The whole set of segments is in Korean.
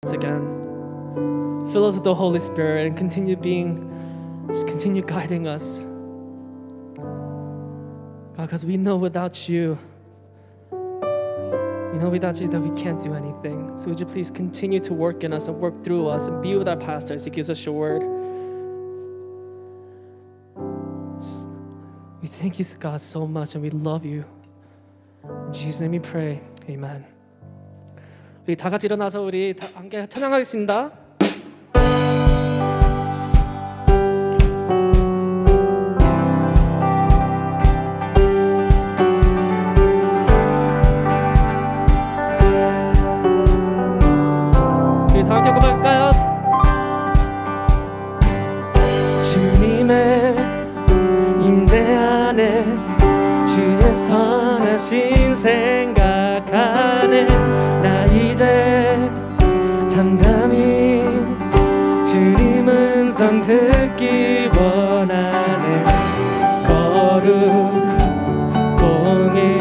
once again. Fill us with the Holy Spirit and continue guiding us, God, because we know without you that we can't do anything. So would you please continue to work in us and work through us and be with our pastor as he gives us your word. We thank you, God, so much, and we love you. In Jesus' name we pray. Amen. 우리 다 같이 일어나서 우리 다 함께 찬양하겠습니다. 우리 다 함께 고백할까요? 주님의 임재 안에 주의 선하신 생각하네. 나 이제 잠잠히 주님 음성 듣기 원하네. 거룩 공의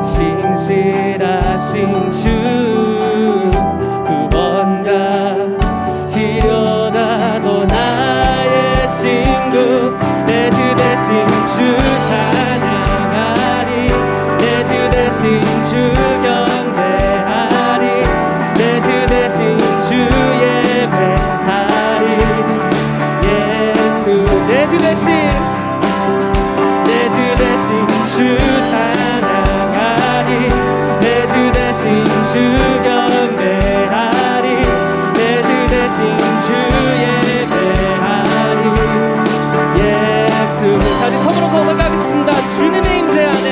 신실하신 주 구원자 치료자도 나의 친구 내 주 대신 주 찬양하리. 내 주 대신 주 경배하리. 내 주 대신 주 예배하리. 예수 내 주 대신 주 찬양하리. 내 주 대신 주 경배하리. 내 주 대신 주 예배하리. 예수 다시 처음으로 고백하겠습니다. 주님의 임재 안에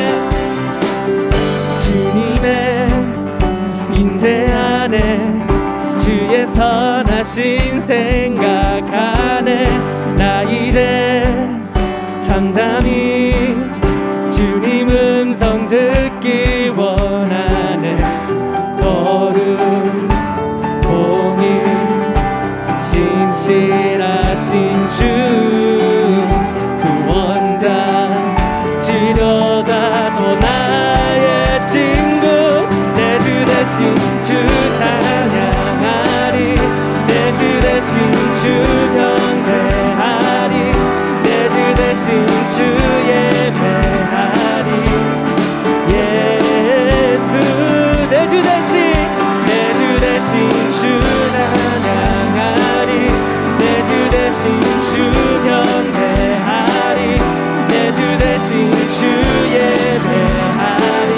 임재 안에 주의 선하신 생각하네. 나 이제 잠잠히 주님 음성 듣기 원하네. 거룩 공의 신실하신 주 구원자 치료자도 나의 친구 내 주 대신 주 찬양하리. 내 주 대신 주 경배하리. 내 주 대신 주 예배하리. 예수 내 주 대신 주 찬양하리. 내 주 대신 주 경배하리. 내 주 대신 주 예배하리.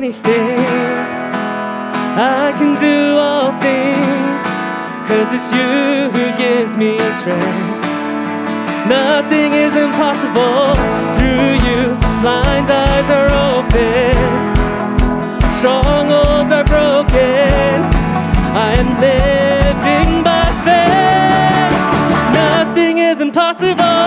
anything. I can do all things, 'cause it's you who gives me strength. Nothing is impossible through you. Blind eyes are open, strongholds are broken. I am living by faith. Nothing is impossible.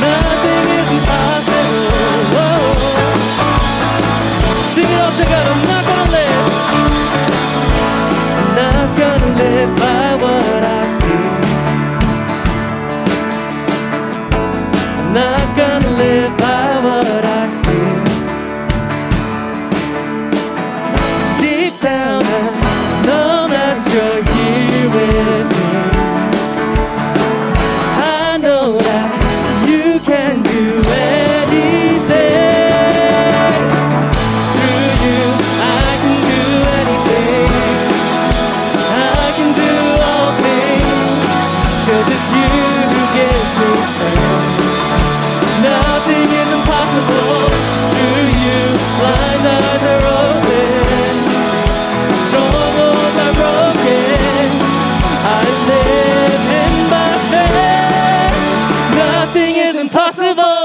Nothing is impossible. Sing it all together. I'm not gonna live. I'm not gonna live by what I see. I'm not gonna live by what I feel. Deep down I know that you're here with me. I know that you can do anything. Through you I can do anything. I can do all things, 'cause it's you who gives me strength. Nothing is impossible through you. Blind eyes are open, strongholds are broken. I'm living by faith. Nothing is impossible.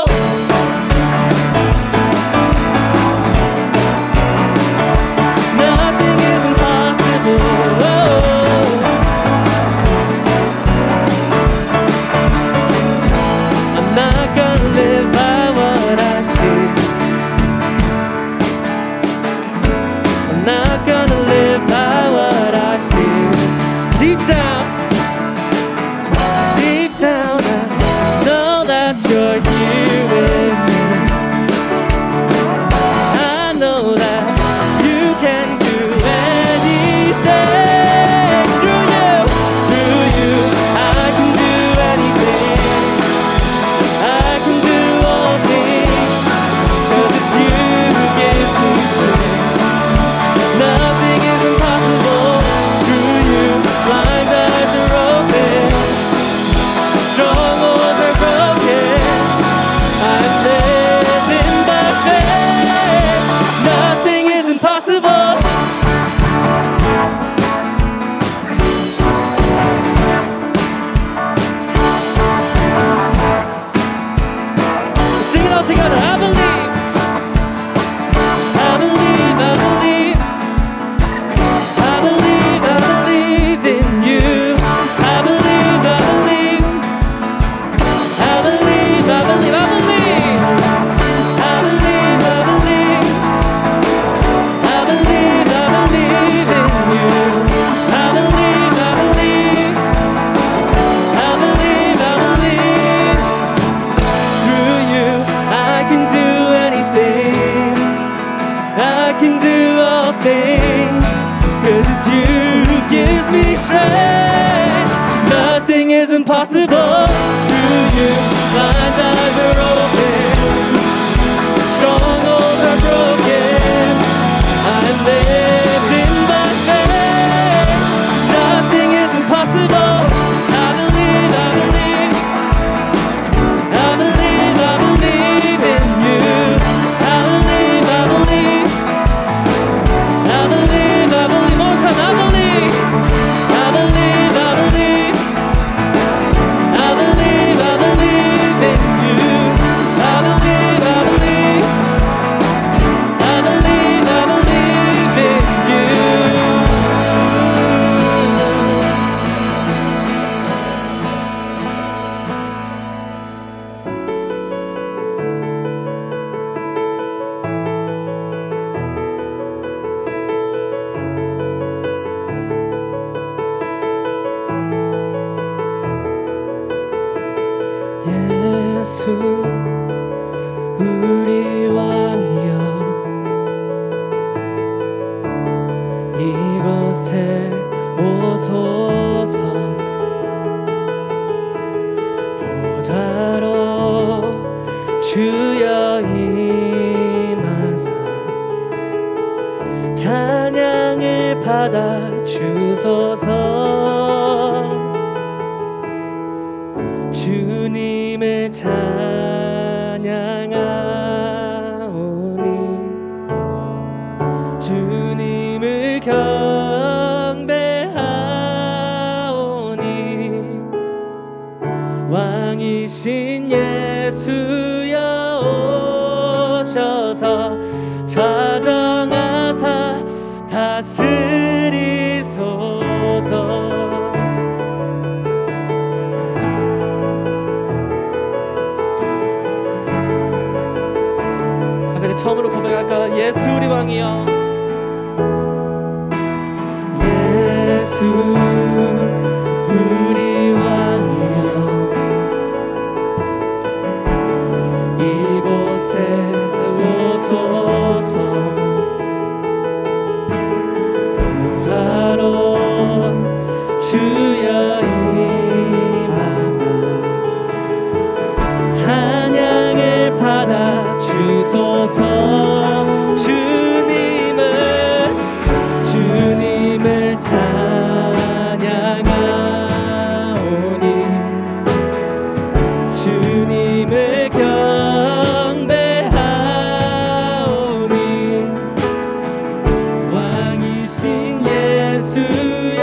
Nothing is impossible. I'm not gonna live by what I see. I'm not gonna live by what I feel. Deep down I know that you're here with me. I know that you can do anything. Through you I can do anything. I can do all things, 'cause it's you who gives me strength. Nothing is impossible through you. Blind eyes are open, strongholds are broken. I'm living by faith. Nothing is impossible. Sing it all together. I believe. I believe. I believe. I believe. I believe in you. I believe. I believe. I believe. I believe. I believe. I believe. I believe. I believe. I believe in you. I believe. I believe. I believe. I believe. Through you I can do anything. I can do all things, 'cause it's you who gives me strength. Nothing is impossible through you. Blind eyes are open, strongholds are broken. I'm living by faith. Nothing is impossible. I believe. I believe. I believe. I believe in you. I believe. I believe. I believe. I believe. More time. I believe. I believe. I believe. I believe. I believe in you. I believe. I believe. I believe. I believe in you. 예수 우리 왕이여, 이곳에 오소서. 보좌로 주여 임하사 찬양을 받아 주소서. 주님을 찬양하며 왕이신 예수여 오셔서 자정하사 다스리소서. 아까 처음으로 고백할까? 예수 우리 왕이여, 예수 우리 왕이여, 이곳에 오소서. 보좌로 주여 임하사 찬양을 받아 주소서. 주님을 찬양하오니 주님을 경배하오니 왕이신 예수여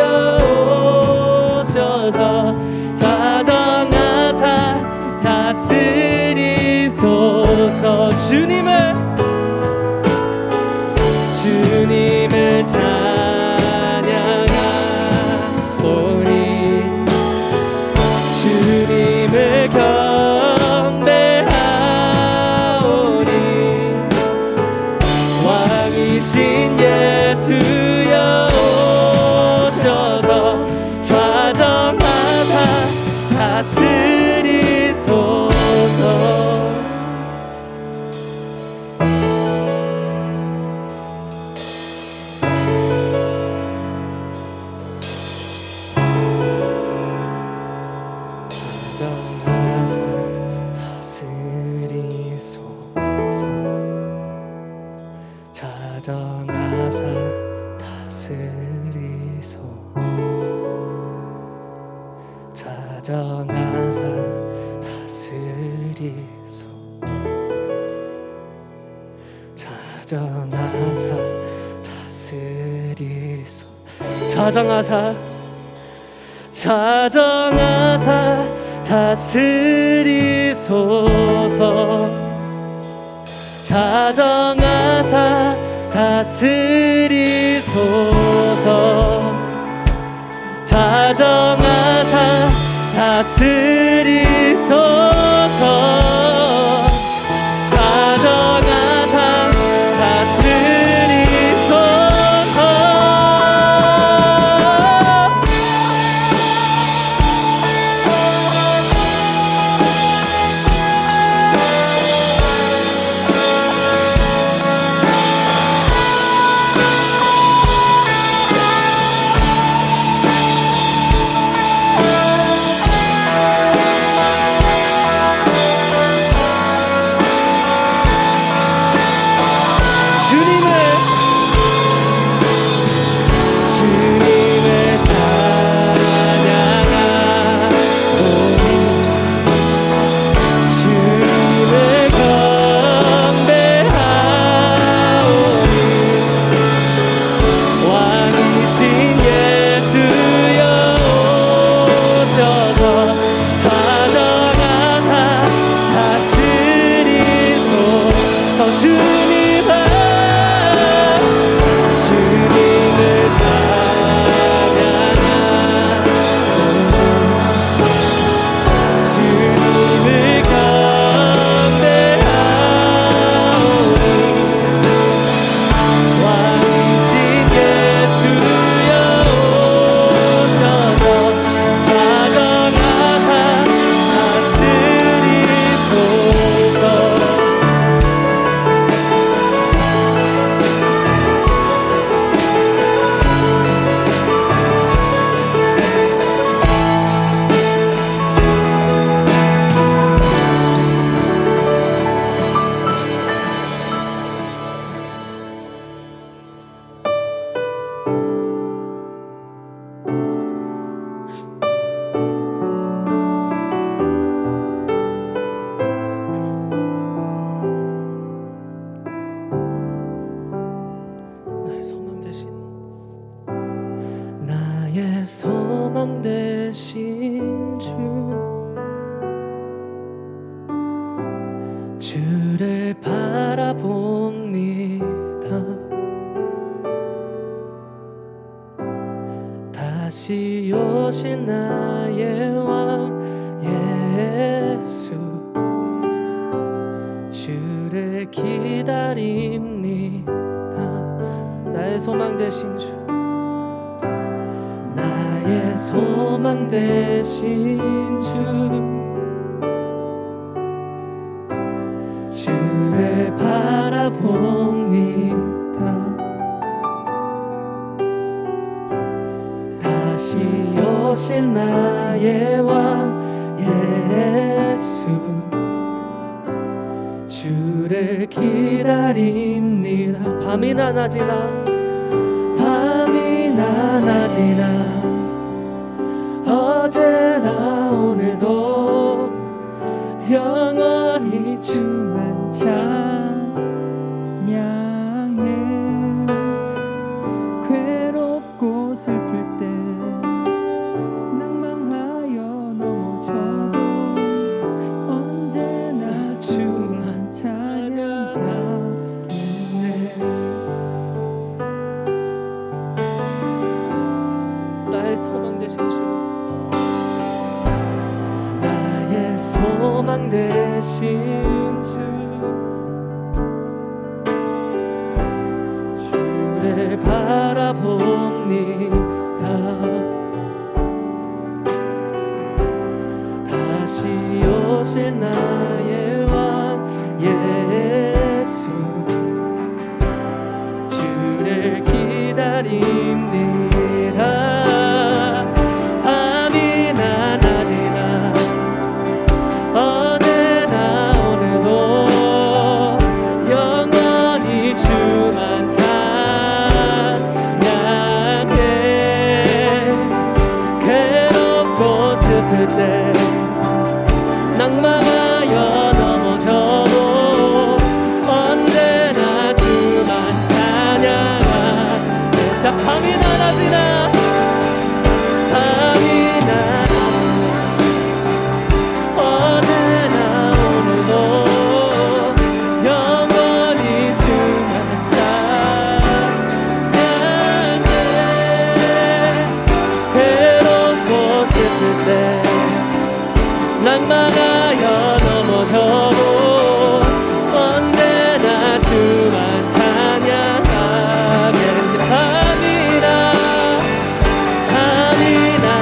오셔서 다정하사 다스리소서. 주님을 찬양하오니 주님을 경배하오니 왕이신 예수여 오셔서 좌정하사 다스리소서. 자정하사 다스리소서. 자정하사 다스리소서. 자정하사 다스리소서. 자정하사 다스리소서. 자정하사 다스리소서. 자정하사 다스리소서. 자정하사 다스리소서. 소망 되신 주 나의 왕 예수 주를 기다립니다. 나의 소망 되신 주, 나의 소망 되신 주, 주를 바라봅니다. 다시 오실 나의 왕 예수 주를 기다립니다. 밤이나 낮이나 밤이나 낮이나 어제나 오늘도 영원히 주만 찬양해. 괴롭고 슬플 때 낭망하여 넘어져도 언제나 주만 찬양하겠네. 나의 소망 되신 주, 나의 소망 되신 주, 주를 바라봅니다. 다시 오실 나의 왕 예수 주를 기다립니다. 밤이나 낮이나 어제나 오늘도 영원히 주만 찬양해. 괴롭고 슬플 때 낭망하여 넘어져도 언제나 주만 찬양하네. 자, 밤이나 낮이나 밤이나 언제나 오늘도 영원히 주만 찬양해. 괴롭고 슬플 때 낭망하여 넘어져도 언제나 주만 찬양하게. 밤이나 낮이나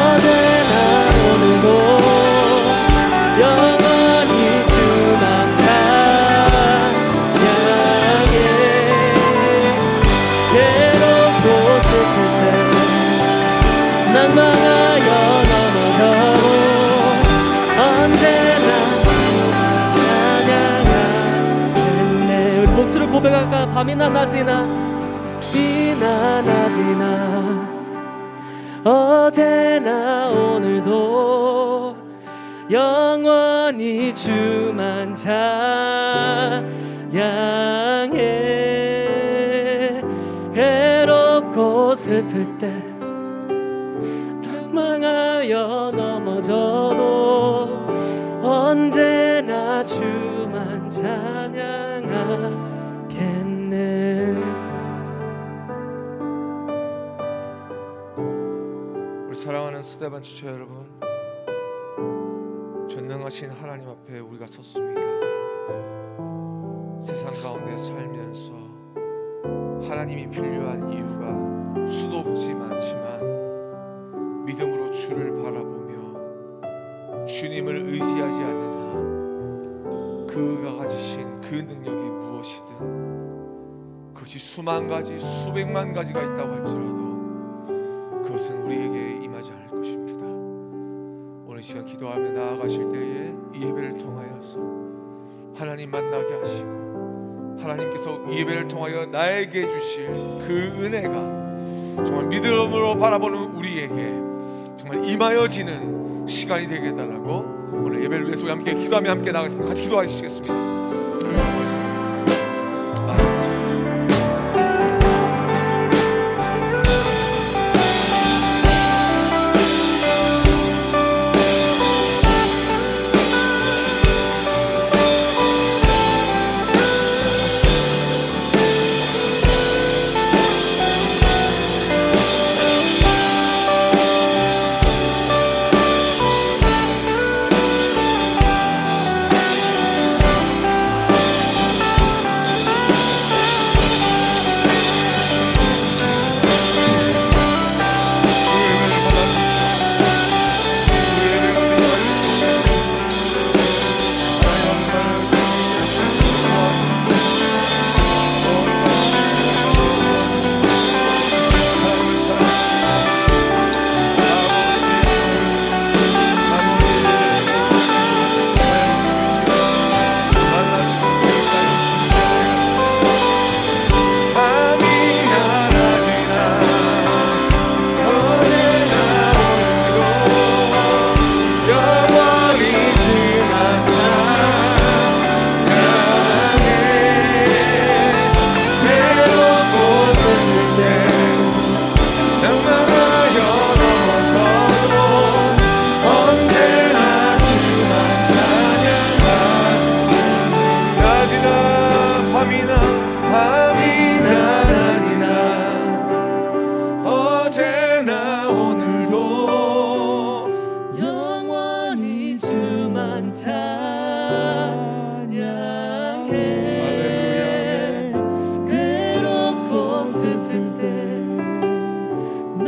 언제나 오늘도 영원히 주만 찬양해. 괴롭고 슬플 때 낭망하여 넘어져도 언제나 찬양하겠네. 우리 목소리를 고백할까? 밤이나 낮이나 비나 낮이나 어제나 오늘도 영원히 주만 찬양해. 괴롭고 슬플 때 낭망하여 넘어져도 언제나 주만 찬양하겠네. 우리 사랑하는 스데반 지체 여러분, 전능하신 하나님 앞에 우리가 섰습니다. 세상 가운데 살면서 하나님이 필요한 이유가 수도 없지 많지만 믿음으로 주를 바라보며 주님을 의지하지 않는 한 그가 가지신 그 능력이 무엇이든 그것이 수만 가지 수백만 가지가 있다고 할지라도 그것은 우리에게 임하지 않을 것입니다. 오늘 이 시간 기도하며 나아가실 때에 이 예배를 통하여서 하나님 만나게 하시고 하나님께서 이 예배를 통하여 나에게 주실 그 은혜가 정말 믿음으로 바라보는 우리에게 정말 임하여지는 시간이 되게 해달라고 오늘 예배를 위해서 우리 함께 기도하며 함께 나가겠습니다. 같이 기도하시겠습니다.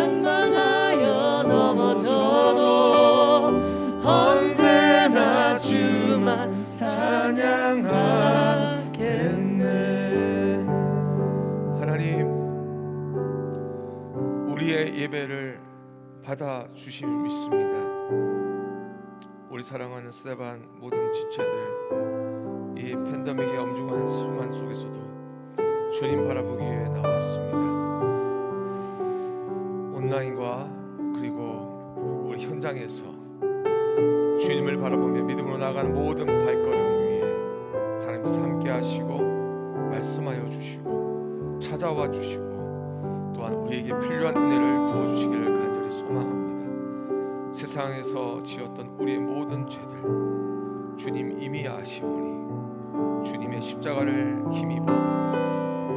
방황하여 넘어져도 언제나 주만 찬양하겠네. 하나님, 우리의 예배를 받아 주심을 믿습니다. 우리 사랑하는 스테반 모든 지체들, 이 팬데믹의 엄중한 순간 속에서도 주님 바라보기 위해 나왔습니다. 온라인과 그리고 우리 현장에서 주님을 바라보며 믿음으로 나가는 모든 발걸음 위에 하나님께서 함께 하시고 말씀하여 주시고 찾아와 주시고 또한 우리에게 필요한 은혜를 부어주시기를 간절히 소망합니다. 세상에서 지었던 우리의 모든 죄들 주님 이미 아시오니 주님의 십자가를 힘입어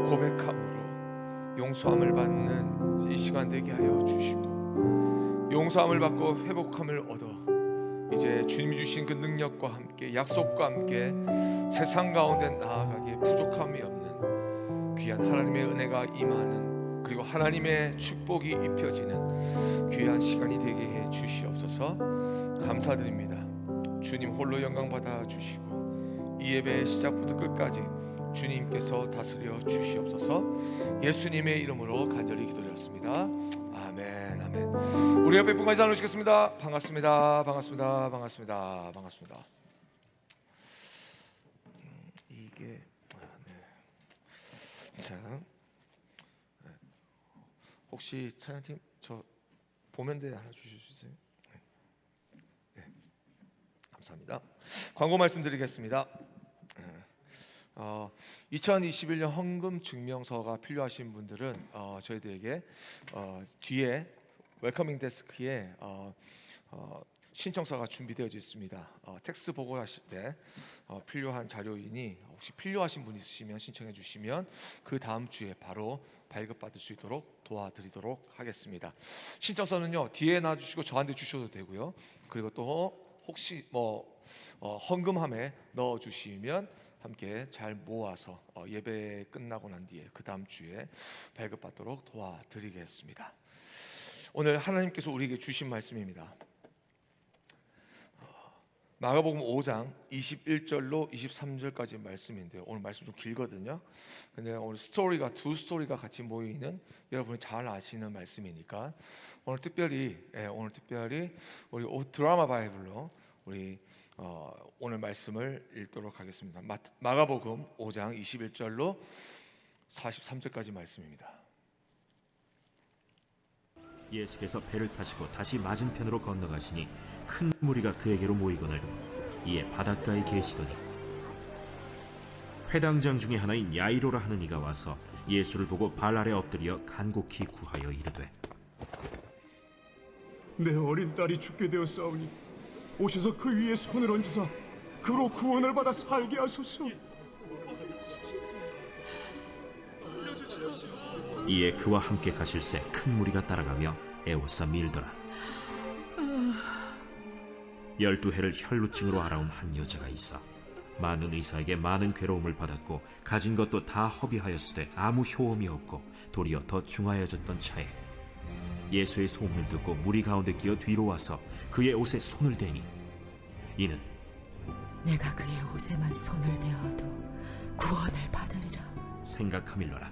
고백함으로 용서함을 받는 이 시간 되게 하여 주시고 용서함을 받고 회복함을 얻어 이제 주님이 주신 그 능력과 함께 약속과 함께 세상 가운데 나아가기에 부족함이 없는 귀한 하나님의 은혜가 임하는 그리고 하나님의 축복이 입혀지는 귀한 시간이 되게 해 주시옵소서. 감사드립니다. 주님 홀로 영광 받아 주시고 이 예배의 시작부터 끝까지 주님께서 다스려 주시옵소서. 예수님의 이름으로 간절히 기도드렸습니다. 아멘, 아멘. 우리 옆에 분과 인사 나누시겠습니다. 반갑습니다, 반갑습니다, 반갑습니다, 반갑습니다. 이게 네. 자, 혹시 찬양팀 저 보면대 하나 주실 수 있어요? 네. 감사합니다. 광고 말씀드리겠습니다. 2021년 헌금 증명서가 필요하신 분들은 저희들에게 뒤에 웰커밍 데스크에 신청서가 준비되어 있습니다. 텍스 보고하실 때 필요한 자료이니 혹시 필요하신 분 있으시면 신청해 주시면 그 다음 주에 바로 발급받을 수 있도록 도와드리도록 하겠습니다. 신청서는요 뒤에 놔주시고 저한테 주셔도 되고요. 그리고 또 혹시 헌금함에 넣어주시면 함께 잘 모아서 예배 끝나고 난 뒤에 그 다음 주에 발급받도록 도와드리겠습니다. 오늘 하나님께서 우리에게 주신 말씀입니다. 마가복음 5장 21절로 23절까지 말씀인데요. 오늘 말씀 좀 길거든요. 근데 오늘 두 스토리가 같이 모이는 여러분이 잘 아시는 말씀이니까 오늘 특별히 우리 드라마 바이블로 우리 오늘 말씀을 읽도록 하겠습니다. 마가복음 5장 21절로 43절까지 말씀입니다. 예수께서 배를 타시고 다시 맞은편으로 건너가시니 큰 무리가 그에게로 모이거늘 이에 바닷가에 계시더니 회당장 중에 하나인 야이로라 하는 이가 와서 예수를 보고 발 아래 엎드려 간곡히 구하여 이르되 내 어린 딸이 죽게 되었사오니 오셔서 그 위에 손을 얹으사 그로 구원을 받아 살게 하소서. 이에 그와 함께 가실새 큰 무리가 따라가며 애워싸 밀더라. 12해를 혈루증으로 앓아온 한 여자가 있어 많은 의사에게 많은 괴로움을 받았고 가진 것도 다 허비하였으되 아무 효험이 없고 도리어 더 중하여졌던 차에 예수의 소문을 듣고 무리 가운데 끼어 뒤로 와서 그의 옷에 손을 대니 이는 내가 그의 옷에만 손을 대어도 구원을 받으리라 생각하밀러라.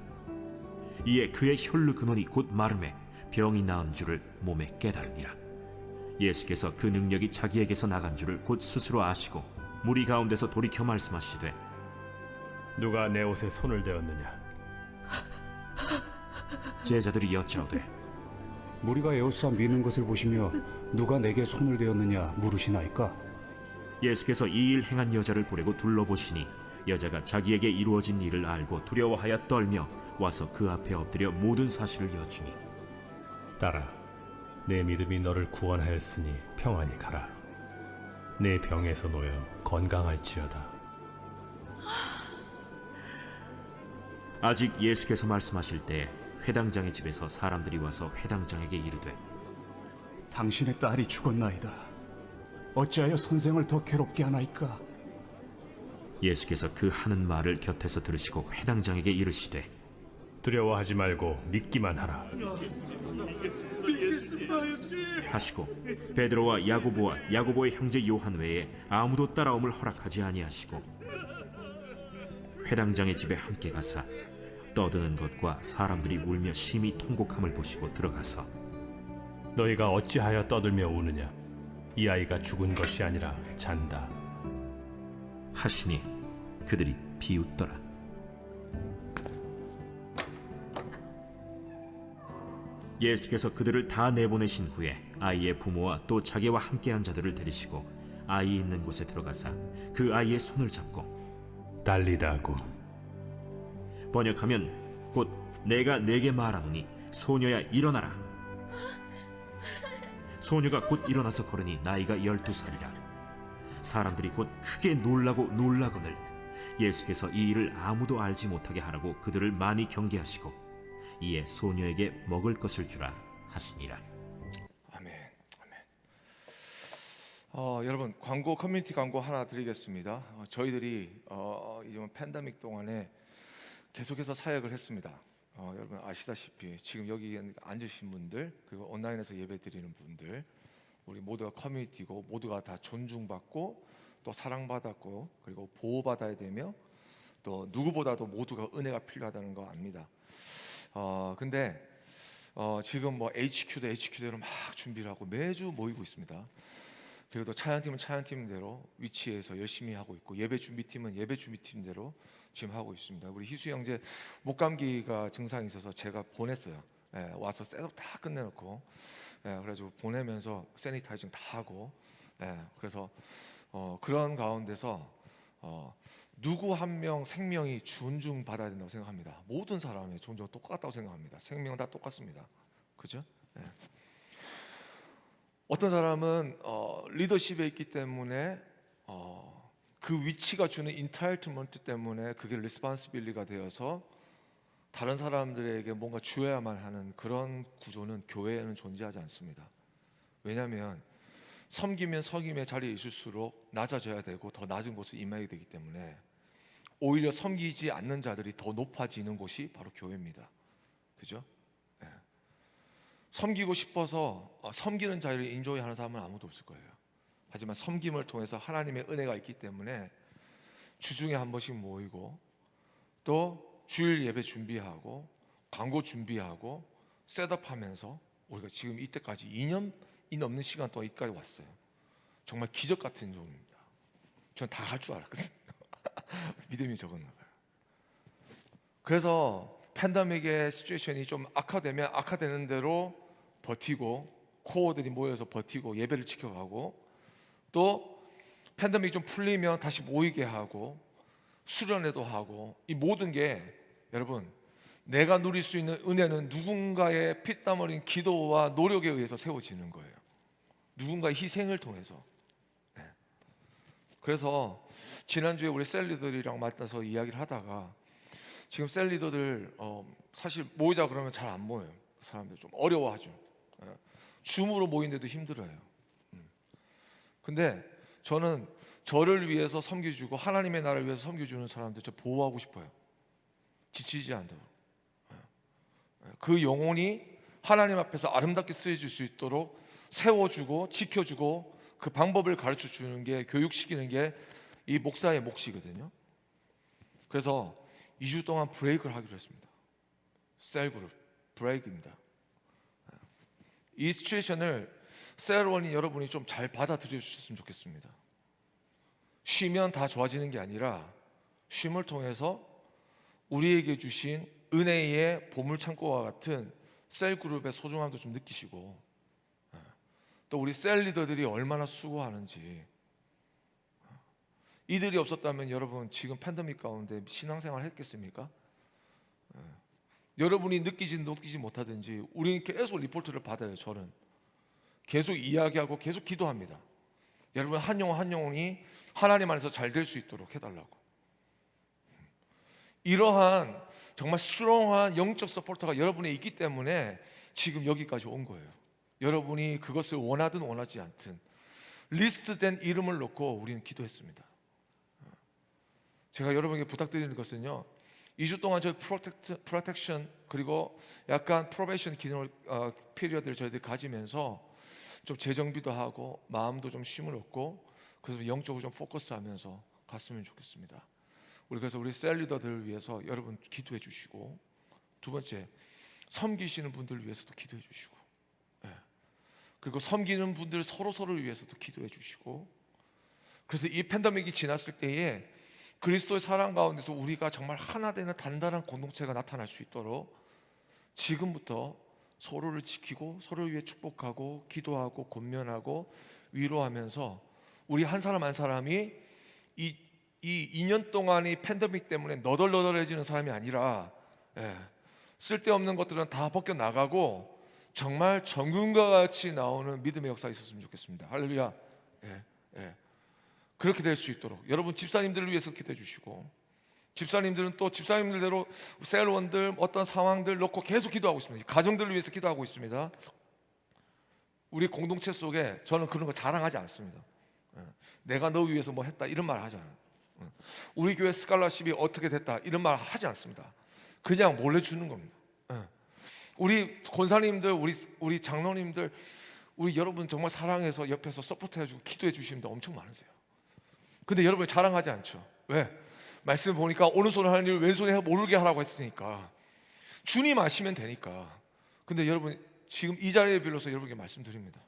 이에 그의 혈루 근원이 곧 마름에 병이 나은 줄을 몸에 깨달으니라. 예수께서 그 능력이 자기에게서 나간 줄을 곧 스스로 아시고 무리 가운데서 돌이켜 말씀하시되 누가 내 옷에 손을 대었느냐? 제자들이 여짜오되 무리가 에워싸 미는 것을 보시며 누가 내게 손을 대었느냐 물으시나이까? 예수께서 이 일 행한 여자를 보려고 둘러보시니 여자가 자기에게 이루어진 일을 알고 두려워하여 떨며 와서 그 앞에 엎드려 모든 사실을 여쭈니 딸아, 내 믿음이 너를 구원하였으니 평안히 가라. 내 병에서 놓여 건강할지어다. 아직 예수께서 말씀하실 때에 회당장의 집에서 사람들이 와서 회당장에게 이르되 당신의 딸이 죽었나이다. 어찌하여 선생을 더 괴롭게 하나이까? 예수께서 그 하는 말을 곁에서 들으시고 회당장에게 이르시되 두려워하지 말고 믿기만 하라. 하시고 베드로와 야고보와 야고보의 형제 요한 외에 아무도 따라옴을 허락하지 아니하시고 회당장의 집에 함께 가사 떠드는 것과 사람들이 울며 심히 통곡함을 보시고 들어가서 너희가 어찌하여 떠들며 우느냐? 이 아이가 죽은 것이 아니라 잔다. 하시니 그들이 비웃더라. 예수께서 그들을 다 내보내신 후에 아이의 부모와 또 자기와 함께한 자들을 데리시고 아이 있는 곳에 들어가사 그 아이의 손을 잡고 달리다고. 번역하면 곧 내가 네게 말하노니 소녀야 일어나라. 소녀가 곧 일어나서 걸으니 나이가 12살이라. 사람들이 곧 크게 놀라고 놀라거늘 예수께서 이 일을 아무도 알지 못하게 하라고 그들을 많이 경계하시고 이에 소녀에게 먹을 것을 주라 하시니라. 아멘. 여러분 광고 커뮤니티 광고 하나 드리겠습니다. 저희들이 이번 팬데믹 동안에 계속해서 사역을 했습니다. 여러분 아시다시피 지금 여기 앉으신 분들 그리고 온라인에서 예배 드리는 분들 우리 모두가 커뮤니티고 모두가 다 존중받고 또 사랑받았고 그리고 보호받아야 되며 또 누구보다도 모두가 은혜가 필요하다는 거 압니다. 근데 지금 뭐 HQ대로 막 준비를 하고 매주 모이고 있습니다. 그리고 또 찬양팀은 찬양팀대로 위치에서 열심히 하고 있고 예배 준비팀은 예배 준비팀대로 지금 하고 있습니다. 우리 희수 형제 목감기가 증상이 있어서 제가 보냈어요. 와서 셋업 다 끝내놓고 그래가지고 보내면서 세니타이징 다 하고 그래서 그런 가운데서 누구 한 명 생명이 존중받아야 된다고 생각합니다. 모든 사람의 존중 똑같다고 생각합니다. 생명 다 똑같습니다. 그죠? 어떤 사람은 리더십에 있기 때문에 그 위치가 주는 인타이틀먼트 때문에 그게 리스폰시빌리가 되어서 다른 사람들에게 뭔가 주어야만 하는 그런 구조는 교회에는 존재하지 않습니다. 왜냐하면 섬기면 섬김의 자리에 있을수록 낮아져야 되고 더 낮은 곳에 임해야 되기 때문에 오히려 섬기지 않는 자들이 더 높아지는 곳이 바로 교회입니다. 그죠? 섬기고 싶어서 섬기는 자리를 인조이하는 사람은 아무도 없을 거예요. 하지만 섬김을 통해서 하나님의 은혜가 있기 때문에 주중에 한 번씩 모이고 또 주일 예배 준비하고 광고 준비하고 셋업하면서 우리가 지금 이때까지 2년이 넘는 시간 동안 여기까지 왔어요. 정말 기적 같은 종입니다. 전 다 갈 줄 알았거든요. 믿음이 적었나 봐요. 그래서 팬데믹의 시츄에이션이 좀 악화되면 악화되는 대로 버티고 코어들이 모여서 버티고 예배를 지켜가고 또 팬데믹이 좀 풀리면 다시 모이게 하고 수련회도 하고 이 모든 게 여러분 내가 누릴 수 있는 은혜는 누군가의 피땀 흘린 기도와 노력에 의해서 세워지는 거예요. 누군가의 희생을 통해서. 그래서 지난주에 우리 셀리더들이랑 만나서 이야기를 하다가 지금 셀리더들 사실 모이자 그러면 잘 안 모여요. 사람들 좀 어려워하죠. 줌으로 모이는데도 힘들어요. 근데 저는 저를 위해서 섬겨주고 하나님의 나라를 위해서 섬겨주는 사람들 저 보호하고 싶어요. 지치지 않도록. 그 영혼이 하나님 앞에서 아름답게 쓰여질 수 있도록 세워주고 지켜주고 그 방법을 가르쳐주는 게 교육시키는 게 이 목사의 몫이거든요. 그래서 2주 동안 브레이크를 하기로 했습니다. 셀그룹 브레이크입니다. 이 시츄에이션을 셀원인 여러분이 좀 잘 받아들여 주셨으면 좋겠습니다. 쉬면 다 좋아지는 게 아니라 쉼을 통해서 우리에게 주신 은혜의 보물창고와 같은 셀그룹의 소중함도 좀 느끼시고 또 우리 셀 리더들이 얼마나 수고하는지 이들이 없었다면 여러분 지금 팬데믹 가운데 신앙생활 했겠습니까? 여러분이 느끼지 못하든지 우리는 계속 리포트를 받아요. 저는 계속 이야기하고 계속 기도합니다. 여러분 한 영혼 한 영혼이 하나님 안에서 잘 될 수 있도록 해달라고. 이러한 정말 스트롱한 영적 서포터가 여러분에 있기 때문에 지금 여기까지 온 거예요. 여러분이 그것을 원하든 원하지 않든 리스트된 이름을 놓고 우리는 기도했습니다. 제가 여러분에게 부탁드리는 것은요, 2주 동안 저희 프로텍션 그리고 약간 프로베이션 기능을 피리어드를 저희들이 가지면서 좀 재정비도 하고 마음도 좀 쉼을 얻고 그래서 영적으로 좀 포커스하면서 갔으면 좋겠습니다. 그래서 우리 셀 리더들을 위해서 여러분 기도해 주시고, 두 번째 섬기시는 분들을 위해서도 기도해 주시고, 그리고 섬기는 분들 서로를 위해서도 기도해 주시고, 그래서 이 팬데믹이 지났을 때에 그리스도의 사랑 가운데서 우리가 정말 하나 되는 단단한 공동체가 나타날 수 있도록 지금부터 서로를 지키고 서로를 위해 축복하고 기도하고 권면하고 위로하면서 우리 한 사람 한 사람이 이 2년 동안의 팬데믹 때문에 너덜너덜해지는 사람이 아니라 쓸데없는 것들은 다 벗겨나가고 정말 정금과 같이 나오는 믿음의 역사가 있었으면 좋겠습니다. 할렐루야. 그렇게 될 수 있도록 여러분 집사님들을 위해서 기도해 주시고, 집사님들은 또 집사님들대로 셀원들 어떤 상황들 놓고 계속 기도하고 있습니다. 가정들을 위해서 기도하고 있습니다. 우리 공동체 속에 저는 그런 거 자랑하지 않습니다. 내가 너 위해서 뭐 했다 이런 말 하지 않아요. 우리 교회 스칼라십이 어떻게 됐다 이런 말 하지 않습니다. 그냥 몰래 주는 겁니다. 우리 권사님들, 우리 장로님들, 우리 여러분 정말 사랑해서 옆에서 서포트해주고 기도해 주시는 분들 엄청 많으세요. 근데 여러분이 자랑하지 않죠. 왜? 말씀 보니까 오른손을 하는 일 왼손에 모르게 하라고 했으니까, 주님 아시면 되니까. 근데 여러분 지금 이 자리에 빌려서 여러분에게 말씀드립니다.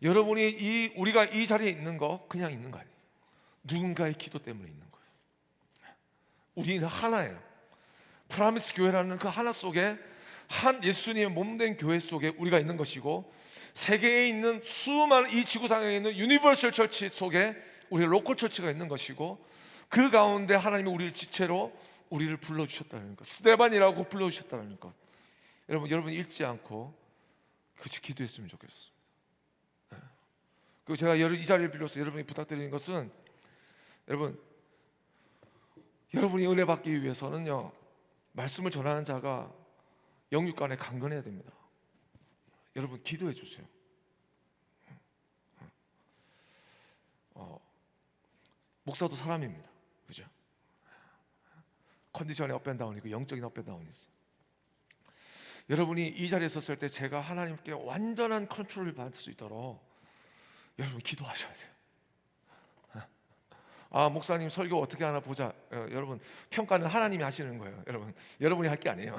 여러분이 우리가 이 자리에 있는 거 그냥 있는 거 아니에요. 누군가의 기도 때문에 있는 거예요. 우리는 하나예요. 프라미스 교회라는 그 하나 속에 한 예수님의 몸된 교회 속에 우리가 있는 것이고, 세계에 있는 수많은 이 지구상에 있는 유니버설 처치 속에 우리 로컬 처치가 있는 것이고, 그 가운데 하나님이 우리를 지체로 우리를 불러주셨다는 것, 스데반이라고 불러주셨다는 것, 여러분 잊지 않고 그치 기도했으면 좋겠습니다. 그리고 제가 이 자리를 빌려서 여러분이 부탁드리는 것은, 여러분이 은혜 받기 위해서는요, 말씀을 전하는 자가 영육간에 강건해야 됩니다. 여러분 기도해 주세요. 목사도 사람입니다. 그죠? 컨디션이 업앤다운이고 영적인 업앤다운이 있어요. 여러분이 이 자리에 섰을 때 제가 하나님께 완전한 컨트롤을 받을 수 있도록 여러분 기도하셔야 돼요. 목사님 설교 어떻게 하나 보자. 여러분 평가는 하나님이 하시는 거예요. 여러분이 할 게 아니에요.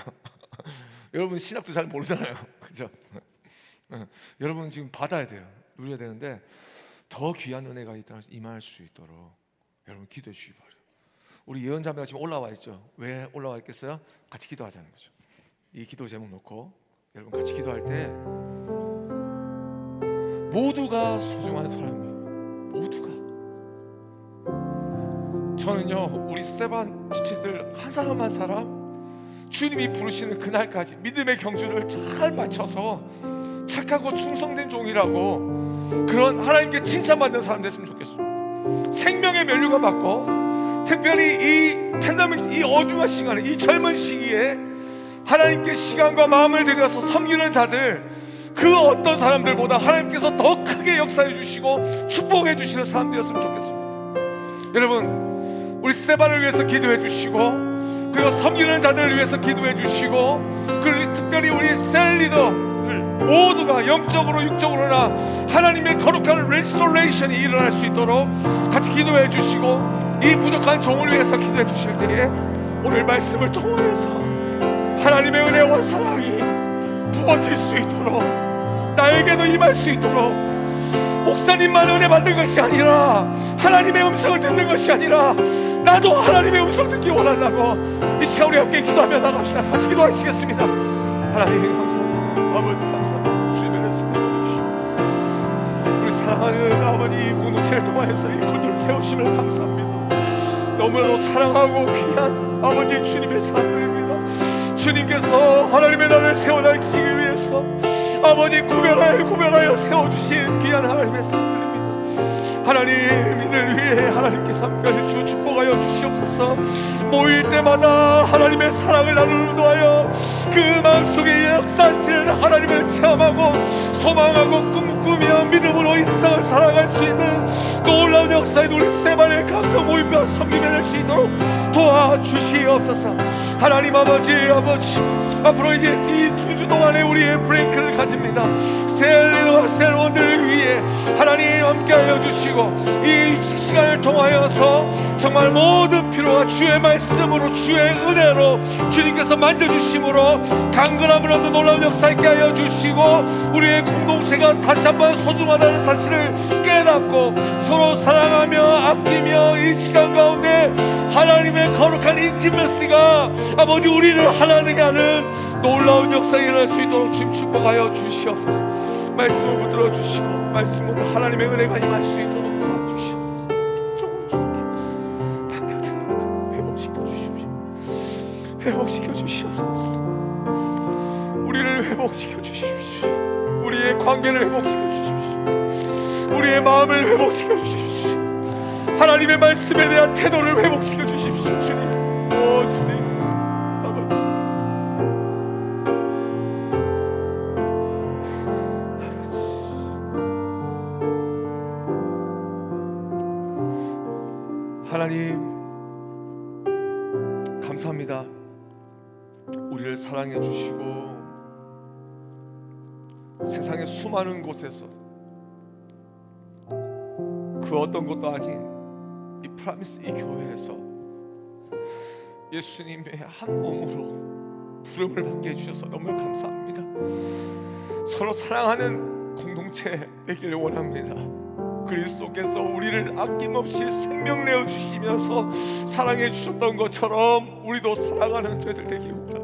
여러분 신학도 잘 모르잖아요. 그죠? 여러분 지금 받아야 돼요. 누려야 되는데 더 귀한 은혜가 임할 수 있도록 여러분 기도해 주시기 바라요. 우리 예언자매가 지금 올라와 있죠. 왜 올라와 있겠어요? 같이 기도하자는 거죠. 이 기도 제목 놓고 여러분 같이 기도할 때 모두가 소중한 사람이에요. 모두가. 저는요, 우리 스테반 지체들 한 사람 한 사람 주님이 부르시는 그날까지 믿음의 경주를 잘 맞춰서 착하고 충성된 종이라고 그런 하나님께 칭찬받는 사람 됐으면 좋겠습니다. 생명의 면류가 받고 특별히 이 팬데믹 이 어중한 시간에 이 젊은 시기에 하나님께 시간과 마음을 들여서 섬기는 자들, 그 어떤 사람들보다 하나님께서 더 크게 역사해 주시고 축복해 주시는 사람들이었으면 좋겠습니다. 여러분 우리 스테반을 위해서 기도해 주시고, 그리고 섬기는 자들을 위해서 기도해 주시고, 그리고 특별히 우리 셀 리더들 모두가 영적으로 육적으로나 하나님의 거룩한 레스토레이션이 일어날 수 있도록 같이 기도해 주시고, 이 부족한 종을 위해서 기도해 주실 때에 오늘 말씀을 통해서 하나님의 은혜와 사랑이 부어질 수 있도록, 나에게도 임할 수 있도록, 목사님만 은혜 받는 것이 아니라 하나님의 음성을 듣는 것이 아니라 나도 하나님의 음성 듣기 원한다고 이 시간 우리 함께 기도하며 나갑시다. 같이 기도하시겠습니다. 하나님 감사합니다. 아버지 감사합니다. 주님의 은혜 주시옵소서. 우리 사랑하는 아버지 공동체를 통하여서 이 건물을 세우심을 감사합니다. 너무나도 사랑하고 귀한 아버지 주님의 사람들입니다. 주님께서 하나님의 나라를 세워나가기 위해서 아버지 구별하여 세워주신 귀한 하나님의 사람들입니다. 하나님 이들 위해 하나님께서 함께하여 주 축복하여 주시옵소서. 모일 때마다 하나님의 사랑을 나누는 하여 그 마음속에 역사하시는 하나님을 체험하고 소망하고 꿈꾸며 믿음으로 이 세상을 살아갈 수 있는 놀라운 역사의 우리 세반의 감정 모임과 섬김이 될 수 있도록 도와주시옵소서. 하나님 아버지 앞으로 이제 이 2주 동안에 우리의 브레이크를 가집니다. 새 리더와 새로운들을 위해 하나님 함께하여 주시고 이 시간을 통하여서 정말 모든 필요가 주의 말씀으로 주의 은혜로 주님께서 만져주심으로 강건함을 얻는 놀라운 역사 있게 하여 주시고 우리의 공동체가 다시 한번 소중하다는 사실을 깨닫고 서로 사랑하며 아끼며 이 시간 가운데 하나님의 거룩한 인티머시가 아버지 우리를 하나 되게 하는 놀라운 역사가 일어날 수 있도록 주님 축복하여 주시옵소서. 말씀을 붙들어 주시고 말씀으로 하나님의 은혜가 임할 수 있도록 도와주시옵소서. 조금 회복시켜 주십시오. 회복시켜 주시옵소서. 우리를 회복시켜 주십시오. 우리의 관계를 회복시켜 주십시오. 우리의 마음을 회복시켜 주십시오. 하나님의 말씀에 대한 태도를 회복시켜 주십시오. 주님, 주님 아버지, 하나님 감사합니다. 우리를 사랑해 주시고 세상의 수많은 곳에서 그 어떤 것도 아닌 이 프라미스 이 교회에서 예수님의 한 몸으로 부름을 받게 해주셔서 너무 감사합니다. 서로 사랑하는 공동체 되기를 원합니다. 그리스도께서 우리를 아낌없이 생명 내어 주시면서 사랑해 주셨던 것처럼 우리도 사랑하는 되들 되기를 원합니다.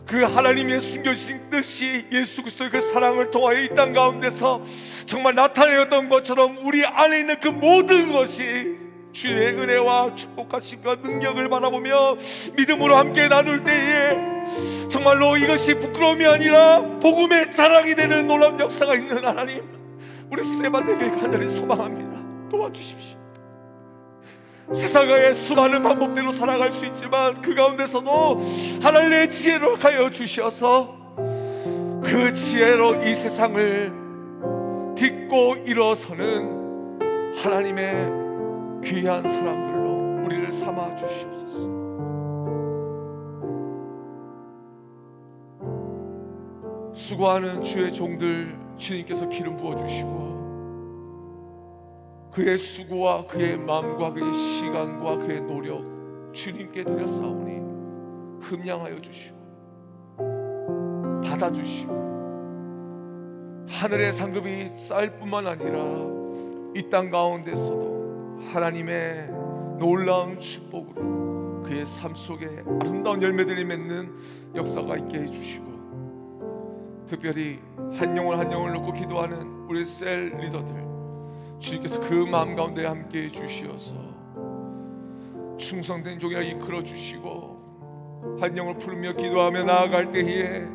그 하나님의 숨겨진 뜻이 예수 그리스도의 그 사랑을 통하여 이 땅 가운데서 정말 나타내었던 것처럼 우리 안에 있는 그 모든 것이 주의 은혜와 축복하심과 능력을 바라보며 믿음으로 함께 나눌 때에 정말로 이것이 부끄러움이 아니라 복음의 자랑이 되는 놀라운 역사가 있는 하나님, 우리 세바 되길 간절히 소망합니다. 도와주십시오. 세상의 수많은 방법대로 살아갈 수 있지만 그 가운데서도 하나님의 지혜로 하여 주셔서 그 지혜로 이 세상을 딛고 일어서는 하나님의 귀한 사람들로 우리를 삼아 주시옵소서. 수고하는 주의 종들 주님께서 기름 부어주시고 그의 수고와 그의 마음과 그의 시간과 그의 노력 주님께 드렸사오니 흠양하여 주시고 받아주시고 하늘의 상급이 쌓일 뿐만 아니라 이 땅 가운데서도 하나님의 놀라운 축복으로 그의 삶 속에 아름다운 열매들이 맺는 역사가 있게 해주시고 특별히 한 영혼 한 영혼을 놓고 기도하는 우리 셀 리더들 주님께서 그 마음 가운데 함께 해주시어서 충성된 종이라 이끌어 주시고 한 영을 부르며 기도하며 나아갈 때에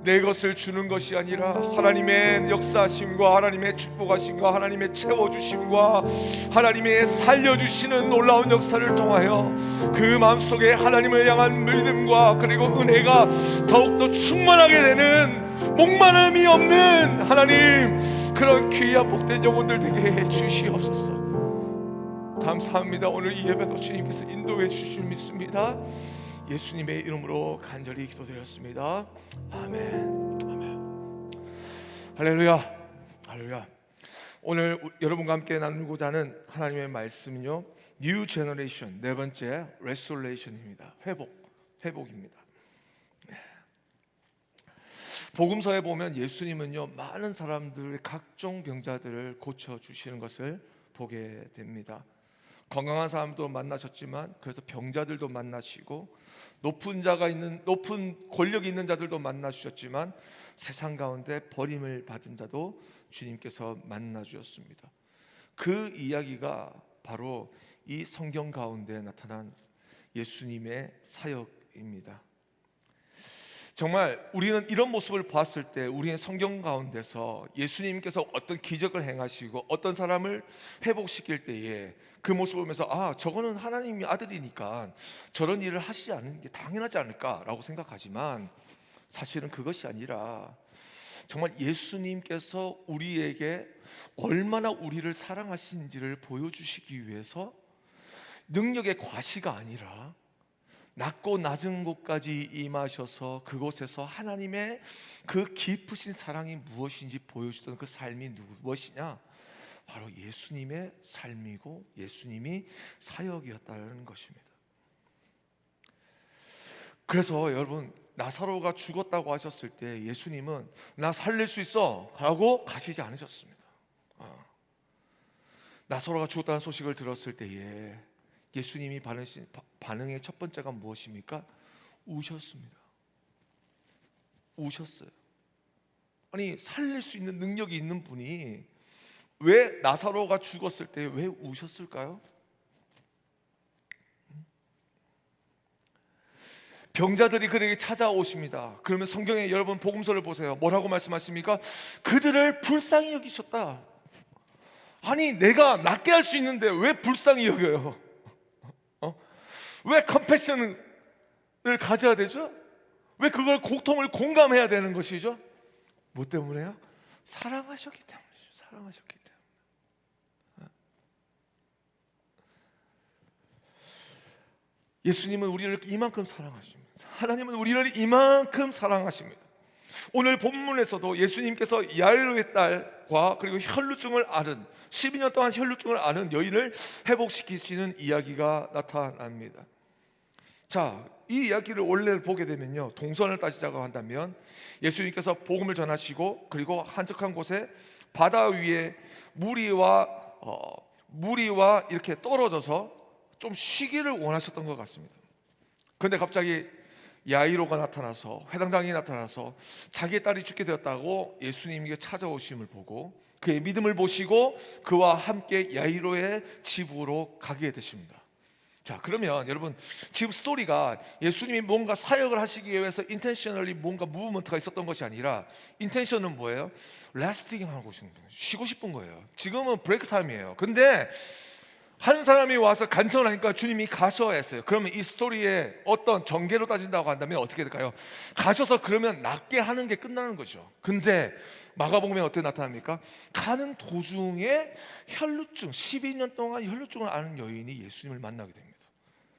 내 것을 주는 것이 아니라 하나님의 역사하심과 하나님의 축복하심과 하나님의 채워주심과 하나님의 살려주시는 놀라운 역사를 통하여 그 마음속에 하나님을 향한 믿음과 그리고 은혜가 더욱더 충만하게 되는 목마름이 없는 하나님, 그런 귀한 복된 영혼들 되게 해 주시옵소서. 감사합니다. 오늘 이 예배도 주님께서 인도해 주실 줄 믿습니다. 예수님의 이름으로 간절히 기도드렸습니다. 아멘. 아멘. 할렐루야. 할렐루야. 오늘 여러분과 함께 나누고자 하는 하나님의 말씀은요, New Generation, 네 번째 Restoration입니다. 회복입니다. 복음서에 보면 예수님은요 많은 사람들의 각종 병자들을 고쳐 주시는 것을 보게 됩니다. 건강한 사람도 만나셨지만 그래서 병자들도 만나시고 높은 권력이 있는 자들도 만나주셨지만 세상 가운데 버림을 받은 자도 주님께서 만나 주셨습니다. 그 이야기가 바로 이 성경 가운데 나타난 예수님의 사역입니다. 정말 우리는 이런 모습을 봤을 때 우리의 성경 가운데서 예수님께서 어떤 기적을 행하시고 어떤 사람을 회복시킬 때에 그 모습을 보면서 아, 저거는 하나님의 아들이니까 저런 일을 하시지 않는 게 당연하지 않을까라고 생각하지만 사실은 그것이 아니라 정말 예수님께서 우리에게 얼마나 우리를 사랑하시는지를 보여주시기 위해서 능력의 과시가 아니라 낮고 낮은 곳까지 임하셔서 그곳에서 하나님의 그 깊으신 사랑이 무엇인지 보여주던 그 삶이 무엇이냐? 바로 예수님의 삶이고 예수님이 사역이었다는 것입니다. 그래서 여러분, 나사로가 죽었다고 하셨을 때 예수님은 나 살릴 수 있어 라고 가시지 않으셨습니다. 나사로가 죽었다는 소식을 들었을 때에 예수님이 반응의 첫 번째가 무엇입니까? 우셨습니다. 우셨어요. 아니, 살릴 수 있는 능력이 있는 분이 왜 나사로가 죽었을 때 왜 우셨을까요? 병자들이 그에게 찾아오십니다. 그러면 성경에 여러분 복음서를 보세요. 뭐라고 말씀하십니까? 그들을 불쌍히 여기셨다. 아니, 내가 낫게 할 수 있는데 왜 불쌍히 여겨요? 왜 컴패션을 가져야 되죠? 왜 그걸 고통을 공감해야 되는 것이죠? 뭐 때문에요? 사랑하셨기 때문이죠. 사랑하셨기 때문에. 예수님은 우리를 이만큼 사랑하십니다. 하나님은 우리를 이만큼 사랑하십니다. 오늘 본문에서도 예수님께서 야이로의 딸과 그리고 혈루증을 앓은 12년 동안 혈루증을 앓은 여인을 회복시키시는 이야기가 나타납니다. 자, 이 이야기를 원래 보게 되면요, 동선을 따지자고 한다면 예수님께서 복음을 전하시고 그리고 한적한 곳에 바다 위에 무리와 이렇게 떨어져서 좀 쉬기를 원하셨던 것 같습니다. 그런데 갑자기 야이로가 나타나서, 회당장이 나타나서 자기의 딸이 죽게 되었다고 예수님에게 찾아오심을 보고 그의 믿음을 보시고 그와 함께 야이로의 집으로 가게 되십니다. 자, 그러면 여러분, 지금 스토리가 예수님이 뭔가 사역을 하시기 위해서 인텐셔널리 뭔가 무브먼트가 있었던 것이 아니라, 인텐션은 뭐예요? 레스팅 하고 싶은 거예요. 쉬고 싶은 거예요. 지금은 브레이크 타임이에요. 근데 한 사람이 와서 간청을 하니까 주님이 가셔야 했어요. 그러면 이 스토리의 어떤 전개로 따진다고 한다면 어떻게 될까요? 가셔서 그러면 낫게 하는 게 끝나는 거죠. 근데 마가복음에 어떻게 나타납니까? 가는 도중에 혈루증, 12년 동안 혈루증을 앓는 여인이 예수님을 만나게 됩니다.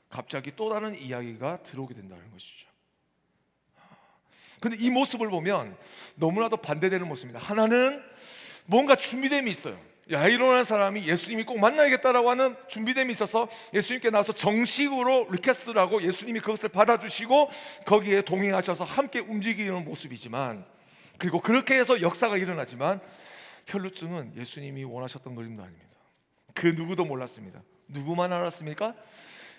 갑자기 또 다른 이야기가 들어오게 된다는 것이죠. 근데 이 모습을 보면 너무나도 반대되는 모습입니다. 하나는 뭔가 준비됨이 있어요. 야이로라는 사람이 예수님이 꼭 만나야겠다라고 하는 준비됨이 있어서 예수님께 나와서 정식으로 리퀘스트를 하고 예수님이 그것을 받아주시고 거기에 동행하셔서 함께 움직이는 모습이지만, 그리고 그렇게 해서 역사가 일어나지만 혈루증은 예수님이 원하셨던 그림도 아닙니다. 그 누구도 몰랐습니다. 누구만 알았습니까?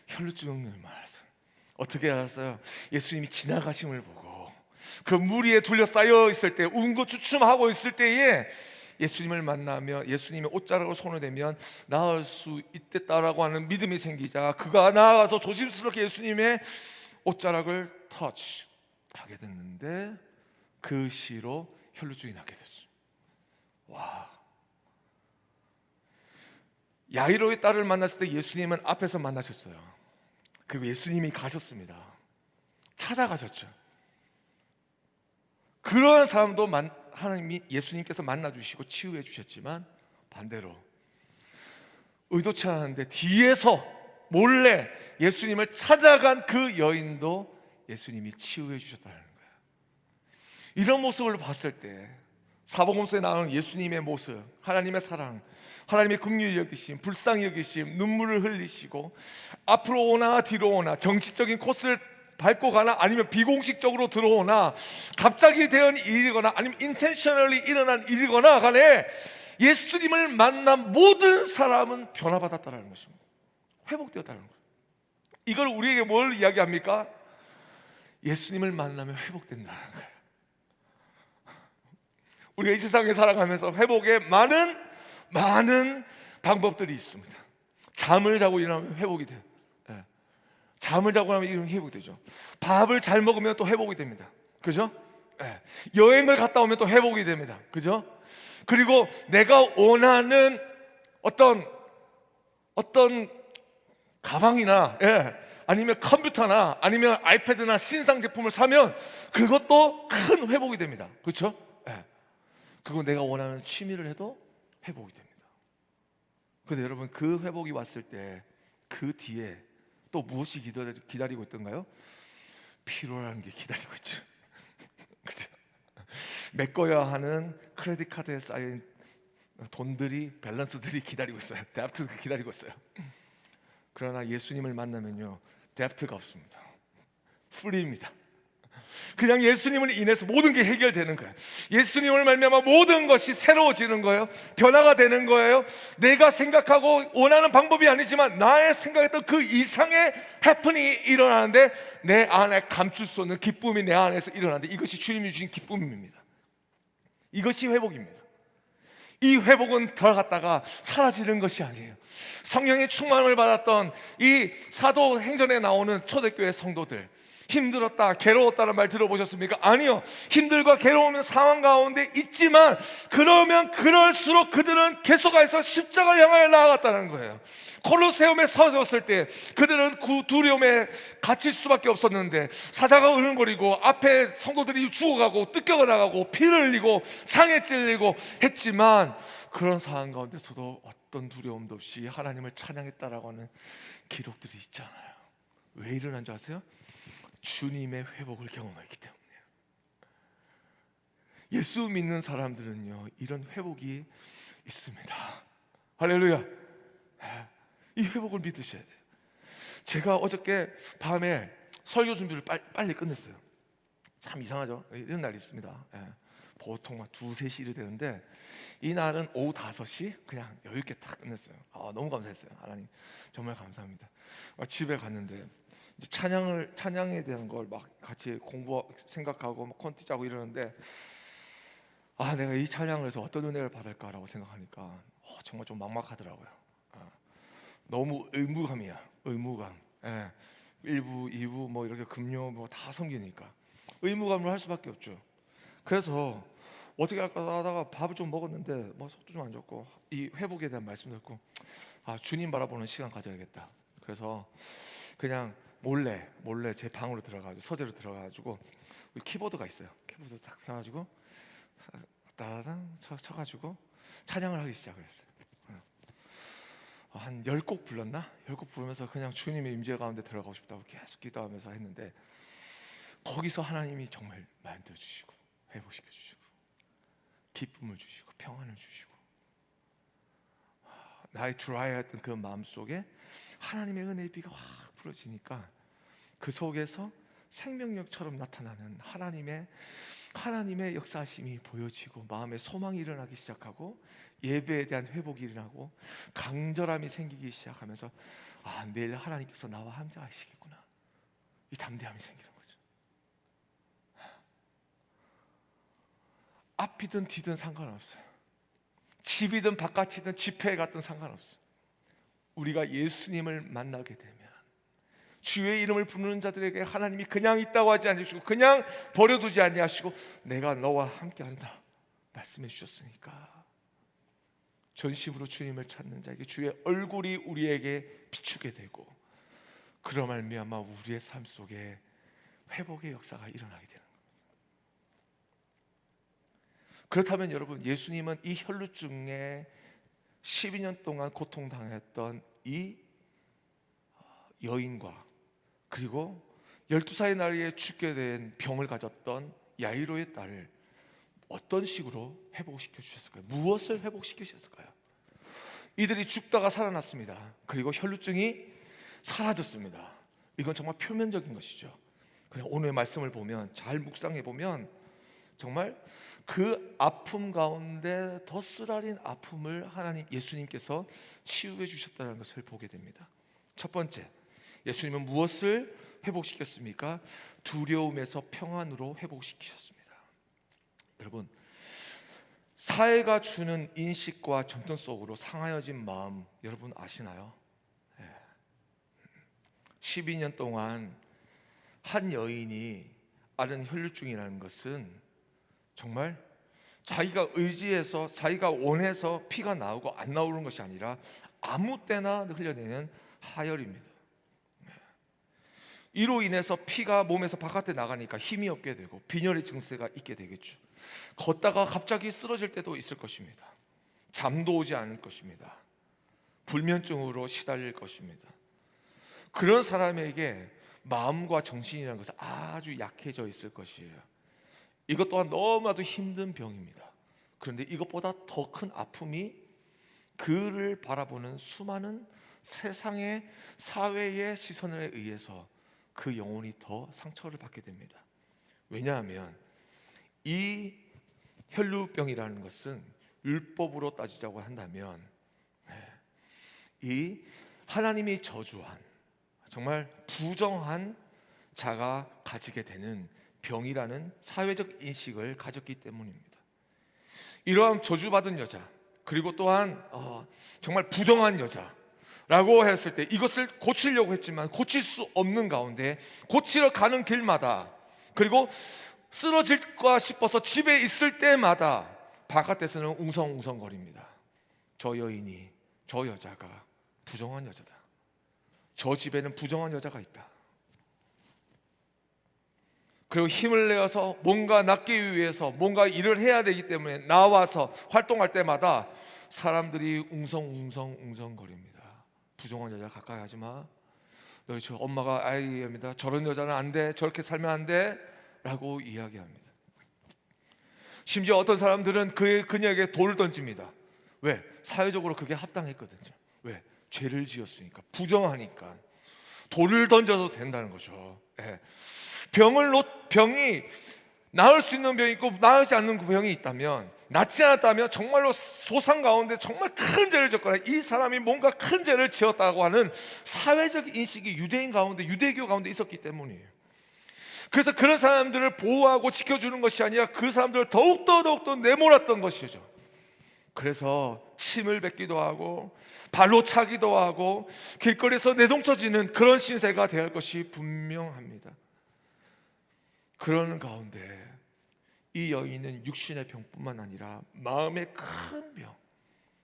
혈루증을 알았어요. 어떻게 알았어요? 예수님이 지나가심을 보고 그 물 위에 둘러싸여 있을 때, 운거주춤하고 있을 때에 예수님을 만나며 예수님의 옷자락을 손을 대면 나을 수 있겠다라고 하는 믿음이 생기자 그가 나아가서 조심스럽게 예수님의 옷자락을 터치하게 됐는데 그 시로 혈루증이 낫게 됐어요. 와! 야이로의 딸을 만났을 때 예수님은 앞에서 만나셨어요. 그리고 예수님이 가셨습니다. 찾아가셨죠. 그런 사람도 하나님이 예수님께서 만나주시고 치유해 주셨지만, 반대로 의도치 않았는데 뒤에서 몰래 예수님을 찾아간 그 여인도 예수님이 치유해 주셨다는 거예요. 이런 모습을 봤을 때 사복음서에 나오는 예수님의 모습, 하나님의 사랑, 하나님의 긍휼히 여기심, 불쌍히 여기심, 눈물을 흘리시고 앞으로 오나 뒤로 오나, 정식적인 코스를 밟고 가나 아니면 비공식적으로 들어오나, 갑자기 된 일이거나 아니면 인텐셔널리 일어난 일이거나 간에 예수님을 만난 모든 사람은 변화받았다는 것입니다. 회복되었다는 거예요. 이걸 우리에게 뭘 이야기합니까? 예수님을 만나면 회복된다는 거예요. 우리가 이 세상에 살아가면서 회복에 많은 방법들이 있습니다. 잠을 자고 일어나면 회복이 돼요. 잠을 자고 나면 이런 회복이 되죠. 밥을 잘 먹으면 또 회복이 됩니다. 그죠? 예. 여행을 갔다 오면 또 회복이 됩니다. 그죠? 그리고 내가 원하는 어떤 가방이나, 예, 아니면 컴퓨터나 아니면 아이패드나 신상 제품을 사면 그것도 큰 회복이 됩니다. 그렇죠? 예. 그리고 내가 원하는 취미를 해도 회복이 됩니다. 근데 여러분, 그 회복이 왔을 때 그 뒤에 또 무엇이 기다리고 있던가요? 피로라는 게 기다리고 있죠. 그죠? 메꿔야 하는 크레딧 카드에 쌓인 돈들이, 밸런스들이 기다리고 있어요. 데프트가 기다리고 있어요. 그러나 예수님을 만나면요, 데프트가 없습니다. 프리입니다. 그냥 예수님을 인해서 모든 게 해결되는 거예요. 예수님을 말미암아 모든 것이 새로워지는 거예요. 변화가 되는 거예요. 내가 생각하고 원하는 방법이 아니지만 나의 생각했던 그 이상의 해프닝이 일어나는데 내 안에 감출 수 없는 기쁨이 내 안에서 일어나는데 이것이 주님이 주신 기쁨입니다. 이것이 회복입니다. 이 회복은 들어갔다가 사라지는 것이 아니에요. 성령의 충만을 받았던 이 사도행전에 나오는 초대교회 성도들, 힘들었다, 괴로웠다는 말 들어보셨습니까? 아니요. 힘들고 괴로우면 상황 가운데 있지만 그러면 그럴수록 그들은 계속해서 십자가를 향하여 나아갔다는 거예요. 콜로세움에 서졌을 때 그들은 그 두려움에 갇힐 수밖에 없었는데 사자가 으르렁거리고 앞에 성도들이 죽어가고 뜯겨 나가고 피를 흘리고 상에 찔리고 했지만 그런 상황 가운데서도 어떤 두려움도 없이 하나님을 찬양했다라고 하는 기록들이 있잖아요. 왜 일어난 줄 아세요? 주님의 회복을 경험했기 때문이에요. 예수 믿는 사람들은요, 이런 회복이 있습니다. 할렐루야. 이 회복을 믿으셔야 돼요. 제가 어저께 밤에 설교 준비를 빨리 끝냈어요. 참 이상하죠? 이런 날이 있습니다. 보통 막 2, 3시 이래 되는데 이 날은 오후 5시 그냥 여유 있게 딱 끝냈어요. 너무 감사했어요. 하나님 정말 감사합니다. 집에 갔는데 이제 찬양에 대한 걸 막 같이 생각하고 막 콘티 짜고 이러는데 내가 이 찬양을 해서 어떤 은혜를 받을까라고 생각하니까 정말 좀 막막하더라고요. 너무 의무감이야. 의무감. 1부, 2부 뭐 이렇게 금요 뭐 다 섬기니까 의무감을 할 수밖에 없죠. 그래서 어떻게 할까 하다가 밥을 좀 먹었는데 뭐 속도 좀 안 좋고 이 회복에 대한 말씀 듣고 주님 바라보는 시간 가져야겠다. 그래서 그냥 몰래 제 방으로 들어가지고 서재로 들어가가지고 키보드가 있어요. 키보드 딱 펴가지고 따당 쳐가지고 찬양을 하기 시작을 했어요. 한 10곡 불렀나? 10곡 부르면서 그냥 주님의 임재 가운데 들어가고 싶다고 계속 기도하면서 했는데 거기서 하나님이 정말 만져주시고 회복시켜주시고 기쁨을 주시고 평안을 주시고 나의 드라이했던 그 마음속에 하나님의 은혜의 비가 확 불어지니까 그 속에서 생명력처럼 나타나는 하나님의 역사심이 보여지고 마음에 소망이 일어나기 시작하고 예배에 대한 회복이 일어나고 강절함이 생기기 시작하면서 내일 하나님께서 나와 함께 하시겠구나, 이 담대함이 생기는 거죠. 앞이든 뒤든 상관없어요. 집이든 바깥이든 집회에 갔든 상관없어요. 우리가 예수님을 만나게 되면 주의 이름을 부르는 자들에게 하나님이 그냥 있다고 하지 않으시고 그냥 버려두지 아니하시고 내가 너와 함께한다 말씀해 주셨으니까 전심으로 주님을 찾는 자에게 주의 얼굴이 우리에게 비추게 되고 그러 말미암아 우리의 삶 속에 회복의 역사가 일어나게 되는 겁니다. 그렇다면 여러분, 예수님은 이 혈루증에 12년 동안 고통당했던 이 여인과 그리고 12살의 나이에 죽게 된 병을 가졌던 야이로의 딸을 어떤 식으로 회복시켜 주셨을까요? 무엇을 회복시켜 주셨을까요? 이들이 죽다가 살아났습니다. 그리고 혈루증이 사라졌습니다. 이건 정말 표면적인 것이죠. 그냥 오늘의 말씀을 보면, 잘 묵상해 보면 정말 그 아픔 가운데 더 쓰라린 아픔을 예수님께서 치유해 주셨다는 것을 보게 됩니다. 첫 번째, 예수님은 무엇을 회복시켰습니까? 두려움에서 평안으로 회복시키셨습니다. 여러분, 사회가 주는 인식과 전통 속으로 상하여진 마음 여러분 아시나요? 12년 동안 한 여인이 앓은 혈류증이라는 것은 정말 자기가 의지해서 자기가 원해서 피가 나오고 안 나오는 것이 아니라 아무 때나 흘려내는 하혈입니다. 이로 인해서 피가 몸에서 바깥에 나가니까 힘이 없게 되고 빈혈의 증세가 있게 되겠죠. 걷다가 갑자기 쓰러질 때도 있을 것입니다. 잠도 오지 않을 것입니다. 불면증으로 시달릴 것입니다. 그런 사람에게 마음과 정신이라는 것은 아주 약해져 있을 것이에요. 이것 또한 너무나도 힘든 병입니다. 그런데 이것보다 더 큰 아픔이 그를 바라보는 수많은 세상의 사회의 시선에 의해서 그 영혼이 더 상처를 받게 됩니다. 왜냐하면 이 혈루병이라는 것은 율법으로 따지자고 한다면 이 하나님이 저주한 정말 부정한 자가 가지게 되는 병이라는 사회적 인식을 가졌기 때문입니다. 이러한 저주받은 여자, 그리고 또한 정말 부정한 여자라고 했을 때 이것을 고치려고 했지만 고칠 수 없는 가운데 고치러 가는 길마다, 그리고 쓰러질까 싶어서 집에 있을 때마다 바깥에서는 웅성웅성거립니다. 저 여인이, 저 여자가 부정한 여자다. 저 집에는 부정한 여자가 있다. 그리고 힘을 내어서 뭔가 낫기 위해서 뭔가 일을 해야 되기 때문에 나와서 활동할 때마다 사람들이 웅성웅성거립니다. 부정한 여자 가까이 하지 마. 너희 저 엄마가 아이입니다. 저런 여자는 안 돼. 저렇게 살면 안 돼. 라고 이야기합니다. 심지어 어떤 사람들은 그녀에게 돌을 던집니다. 왜? 사회적으로 그게 합당했거든요. 왜? 죄를 지었으니까, 부정하니까 돌을 던져도 된다는 거죠. 예. 병이 나을 수 있는 병이 있고 나으지 않는 병이 있다면, 낫지 않았다면 정말로 소상 가운데 정말 큰 죄를 졌거나 이 사람이 뭔가 큰 죄를 지었다고 하는 사회적 인식이 유대인 가운데, 유대교 가운데 있었기 때문이에요. 그래서 그런 사람들을 보호하고 지켜주는 것이 아니라 그 사람들을 더욱더 내몰았던 것이죠. 그래서 침을 뱉기도 하고 발로 차기도 하고 길거리에서 내동쳐지는 그런 신세가 될 것이 분명합니다. 그러는 가운데 이 여인은 육신의 병뿐만 아니라 마음의 큰 병,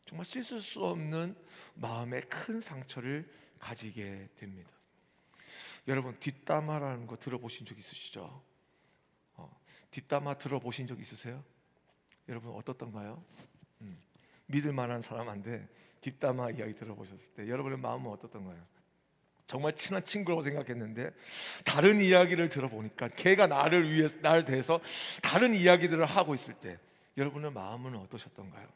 정말 씻을 수 없는 마음의 큰 상처를 가지게 됩니다. 여러분, 뒷담화라는 거 들어보신 적 있으시죠? 뒷담화 들어보신 적 있으세요? 여러분 어떻던가요? 믿을 만한 사람한테 뒷담화 이야기 들어보셨을 때 여러분의 마음은 어떻던가요? 정말 친한 친구라고 생각했는데 다른 이야기를 들어보니까 걔가 나를 대해서 다른 이야기들을 하고 있을 때 여러분의 마음은 어떠셨던가요?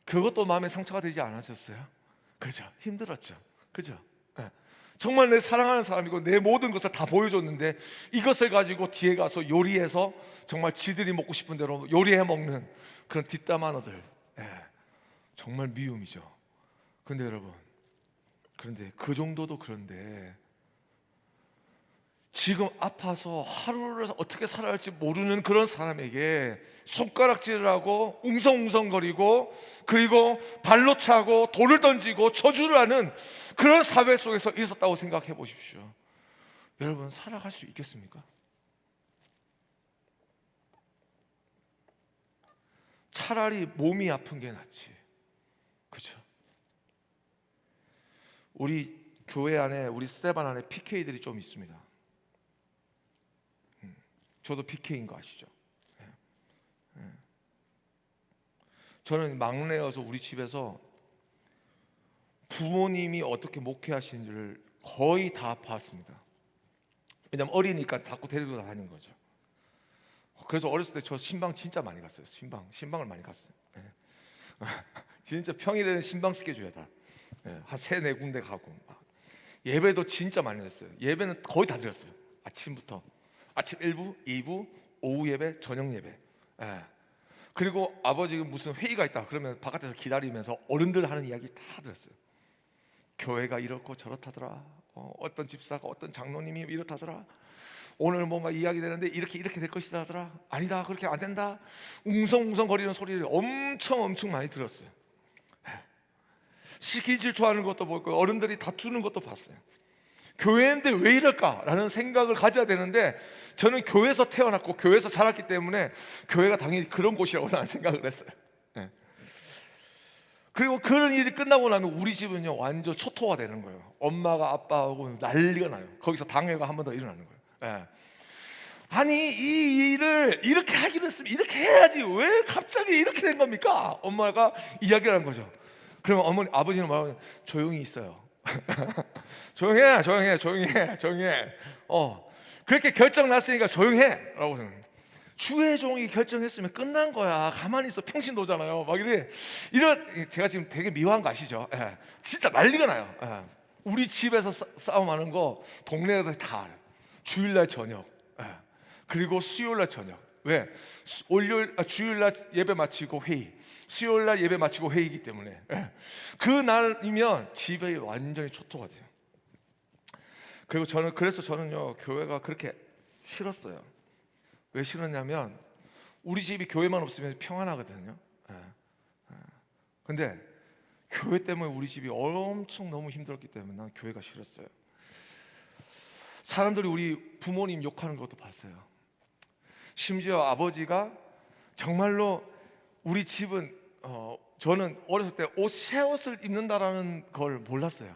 그것도 마음에 상처가 되지 않으셨어요? 그죠? 힘들었죠? 그죠? 네. 정말 내 사랑하는 사람이고 내 모든 것을 다 보여줬는데 이것을 가지고 뒤에 가서 요리해서 정말 지들이 먹고 싶은 대로 요리해 먹는 그런 뒷담화들, 정말 미움이죠. 근데 여러분, 그런데 그 정도도 그런데 지금 아파서 하루를 어떻게 살아야 할지 모르는 그런 사람에게 손가락질을 하고 웅성웅성거리고 그리고 발로 차고 돌을 던지고 저주를 하는 그런 사회 속에서 있었다고 생각해 보십시오. 여러분, 살아갈 수 있겠습니까? 차라리 몸이 아픈 게 낫지. 그죠? 우리 교회 안에, 우리 스테반 안에 PK들이 좀 있습니다. 저도 PK인 거 아시죠? 저는 막내여서 우리 집에서 부모님이 어떻게 목회하시는지를 거의 다 봤습니다. 왜냐면 어리니까 자꾸 데리고 다니는 거죠. 그래서 어렸을 때 저 신방 진짜 많이 갔어요. 신방을 많이 갔어요. 진짜 평일에는 신방 스케줄이다. 한 3-4군데 가고 예배도 진짜 많이 했어요. 예배는 거의 다 드렸어요. 아침부터 아침 1부, 2부, 오후 예배, 저녁 예배. 그리고 아버지가 무슨 회의가 있다 그러면 바깥에서 기다리면서 어른들 하는 이야기 다 들었어요. 교회가 이렇고 저렇다더라. 어떤 집사가 어떤 장로님이 이렇다더라. 오늘 뭔가 이야기 되는데 이렇게 될 것이다 하더라. 아니다, 그렇게 안 된다. 웅성웅성거리는 소리를 엄청 많이 들었어요. 시기 질투하는 것도 보고 어른들이 다투는 것도 봤어요. 교회인데 왜 이럴까라는 생각을 가져야 되는데, 저는 교회에서 태어났고 교회에서 자랐기 때문에 교회가 당연히 그런 곳이라고 나는 생각을 했어요. 네. 그리고 그런 일이 끝나고 나면 우리 집은요 완전 초토화 되는 거예요. 엄마가 아빠하고 난리가 나요. 거기서 당회가 한 번 더 일어나는 거예요. 네. 아니 이 일을 이렇게 하기로 했으면 이렇게 해야지 왜 갑자기 이렇게 된 겁니까? 엄마가 이야기를 하는 거죠. 그러면 아버지는 말하면 조용히 있어요. 조용해. 그렇게 결정 났으니까 조용해 라고 생각해요. 주의 종이 결정했으면 끝난 거야. 가만히 있어. 평신도잖아요. 막 제가 지금 되게 미워한 거 아시죠? 예. 진짜 난리가 나요. 예. 우리 집에서 싸움하는 거 동네에서 다 알아요. 주일날 저녁, 예. 그리고 수요일날 저녁. 왜? 주일날 예배 마치고 회의, 수요일날 예배 마치고 회의이기 때문에, 예. 그 날이면 집에 완전히 초토화 돼요. 그리고 그래서 저는요 교회가 그렇게 싫었어요. 왜 싫었냐면 우리 집이 교회만 없으면 평안하거든요. 근데 교회 때문에 우리 집이 엄청 너무 힘들었기 때문에 난 교회가 싫었어요. 사람들이 우리 부모님 욕하는 것도 봤어요. 심지어 아버지가 정말로 우리 집은 저는 어렸을 때 새 옷을 입는다라는 걸 몰랐어요.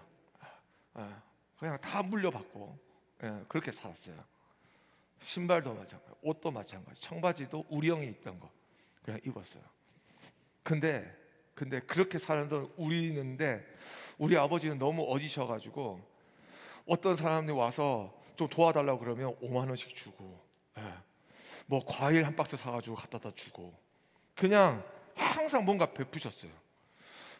그냥 다 물려받고 그렇게 살았어요. 신발도 마찬가지, 옷도 마찬가지, 청바지도 우리 형이 입던 거 그냥 입었어요. 근데 그렇게 사는 우리는데 우리 아버지는 너무 어지셔가지고 어떤 사람이 와서 좀 도와달라고 그러면 5만 원씩 주고, 뭐 과일 한 박스 사가지고 갖다다 주고, 그냥 항상 뭔가 베푸셨어요.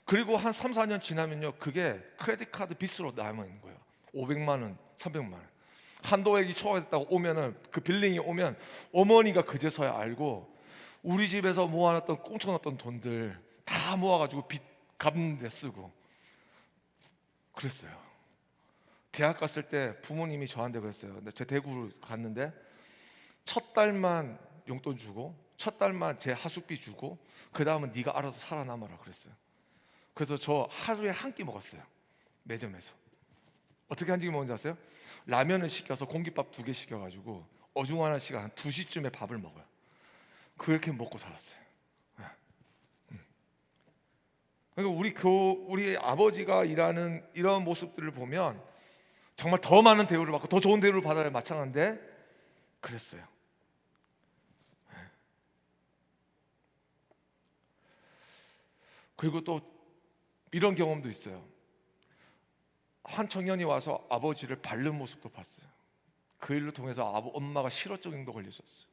그리고 한 3, 4년 지나면요 그게 크레딧 카드 빚으로 남아있는 거예요. 500만 원, 300만 원. 한도액이 초과됐다고 오면은, 그 빌링이 오면 어머니가 그제서야 알고 우리 집에서 모아놨던 꽁쳐놨던 돈들 다 모아가지고 빚 갚는 데 쓰고 그랬어요. 대학 갔을 때 부모님이 저한테 그랬어요. 근데 제 대구를 갔는데 첫 달만 용돈 주고 첫 달만 제 하숙비 주고 그 다음은 네가 알아서 살아남아라 그랬어요. 그래서 저 하루에 한 끼 먹었어요. 매점에서. 어떻게 한 끼 먹는지 아세요? 라면을 시켜서 공깃밥 2개 시켜가지고 어중간한 시간 한 2시쯤에 밥을 먹어요. 그렇게 먹고 살았어요. 그러니까 우리 아버지가 일하는 이런 모습들을 보면 정말 더 많은 대우를 받고 더 좋은 대우를 받아야 마찬가지인데 그랬어요. 그리고 또 이런 경험도 있어요. 한 청년이 와서 아버지를 밟는 모습도 봤어요. 그 일을 통해서 엄마가 실어증도 걸렸었어요.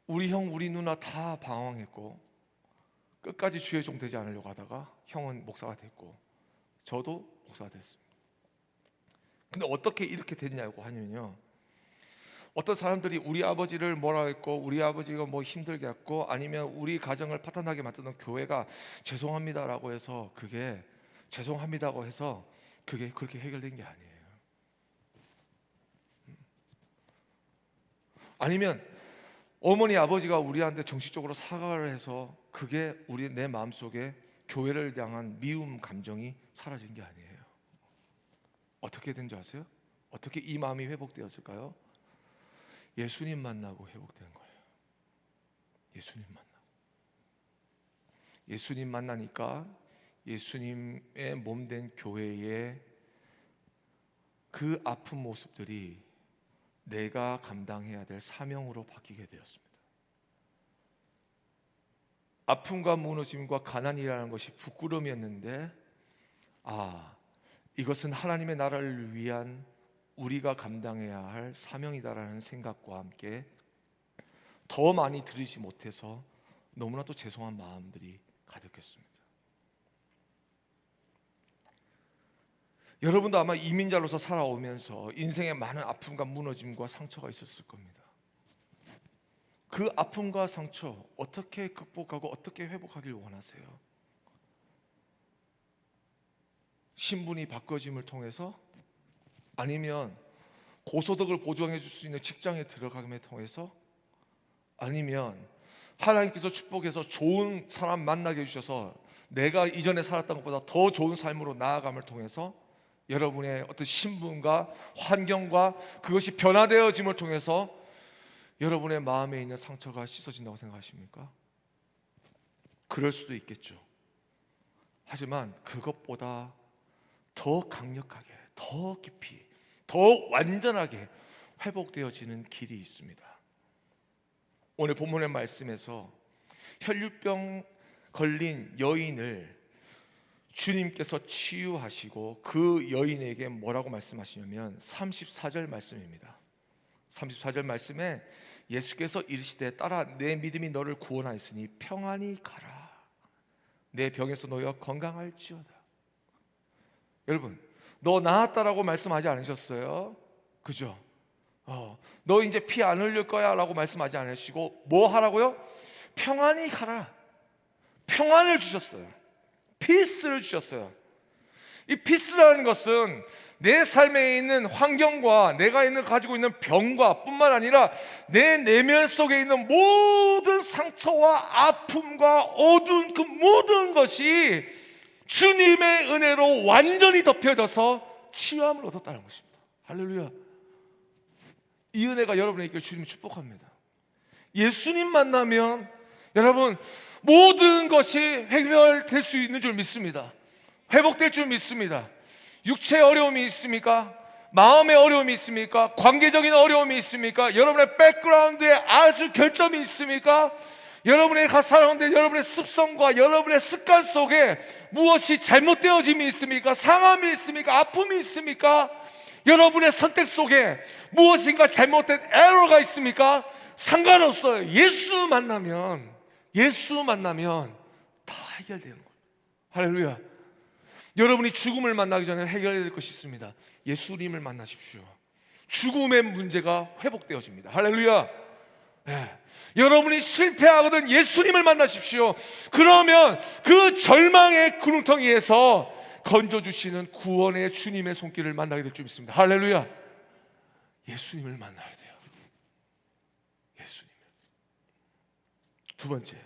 우리 형, 우리 누나 다 방황했고 끝까지 주의 종 되지 않으려고 하다가 형은 목사가 됐고 저도 목사가 됐습니다. 근데 어떻게 이렇게 됐냐고 하면요, 어떤 사람들이 우리 아버지를 뭐라 했고 우리 아버지가 뭐 힘들게 했고 아니면 우리 가정을 파탄나게 만드는 교회가 죄송합니다라고 해서 그게 죄송합니다고 해서 그게 그렇게 해결된 게 아니에요. 아니면 어머니 아버지가 우리한테 정식적으로 사과를 해서 그게 내 마음속에 교회를 향한 미움 감정이 사라진 게 아니에요. 어떻게 된지 아세요? 어떻게 이 마음이 회복되었을까요? 예수님 만나고 회복된 거예요. 예수님 만나니까 예수님의 몸된 교회의 그 아픈 모습들이 내가 감당해야 될 사명으로 바뀌게 되었습니다. 아픔과 무너짐과 가난이라는 것이 부끄러움이었는데 이것은 하나님의 나라를 위한 우리가 감당해야 할 사명이다라는 생각과 함께 더 많이 드리지 못해서 너무나도 죄송한 마음들이 가득했습니다. 여러분도 아마 이민자로서 살아오면서 인생에 많은 아픔과 무너짐과 상처가 있었을 겁니다. 그 아픔과 상처 어떻게 극복하고 어떻게 회복하길 원하세요? 신분이 바꿔짐을 통해서, 아니면 고소득을 보장해 줄 수 있는 직장에 들어감을 통해서, 아니면 하나님께서 축복해서 좋은 사람 만나게 해주셔서 내가 이전에 살았던 것보다 더 좋은 삶으로 나아감을 통해서 여러분의 어떤 신분과 환경과 그것이 변화되어짐을 통해서 여러분의 마음에 있는 상처가 씻어진다고 생각하십니까? 그럴 수도 있겠죠. 하지만 그것보다 더 강력하게, 더 깊이, 더 완전하게 회복되어지는 길이 있습니다. 오늘 본문의 말씀에서 혈류병 걸린 여인을 주님께서 치유하시고 그 여인에게 뭐라고 말씀하시냐면 34절 말씀입니다. 34절 말씀에 예수께서 이르시되 따라 내 믿음이 너를 구원하였으니 평안히 가라. 내 병에서 놓여 건강할지어다. 여러분, 너 나았다라고 말씀하지 않으셨어요? 그죠? 너 이제 피 안 흘릴 거야 라고 말씀하지 않으시고 뭐 하라고요? 평안히 가라. 평안을 주셨어요. 피스를 주셨어요. 이 피스라는 것은 내 삶에 있는 환경과 내가 가지고 있는 병과 뿐만 아니라 내 내면 속에 있는 모든 상처와 아픔과 어두운 그 모든 것이 주님의 은혜로 완전히 덮여져서 치유함을 얻었다는 것입니다. 할렐루야. 이 은혜가 여러분에게 주님을 축복합니다. 예수님 만나면 여러분 모든 것이 해결될 수 있는 줄 믿습니다. 회복될 줄 믿습니다. 육체의 어려움이 있습니까? 마음의 어려움이 있습니까? 관계적인 어려움이 있습니까? 여러분의 백그라운드에 아주 결점이 있습니까? 여러분의 살아오는데 여러분의 습성과 여러분의 습관 속에 무엇이 잘못되어짐이 있습니까? 상함이 있습니까? 아픔이 있습니까? 여러분의 선택 속에 무엇인가 잘못된 에러가 있습니까? 상관없어요. 예수 만나면 다 해결되는 거예요. 할렐루야. 여러분이 죽음을 만나기 전에 해결해야 될 것이 있습니다. 예수님을 만나십시오. 죽음의 문제가 회복되어집니다. 할렐루야. 네. 여러분이 실패하거든 예수님을 만나십시오. 그러면 그 절망의 구렁텅이에서 건져주시는 구원의 주님의 손길을 만나게 될 줄 믿습니다. 할렐루야. 예수님을 만나야 돼요. 예수님을. 두 번째,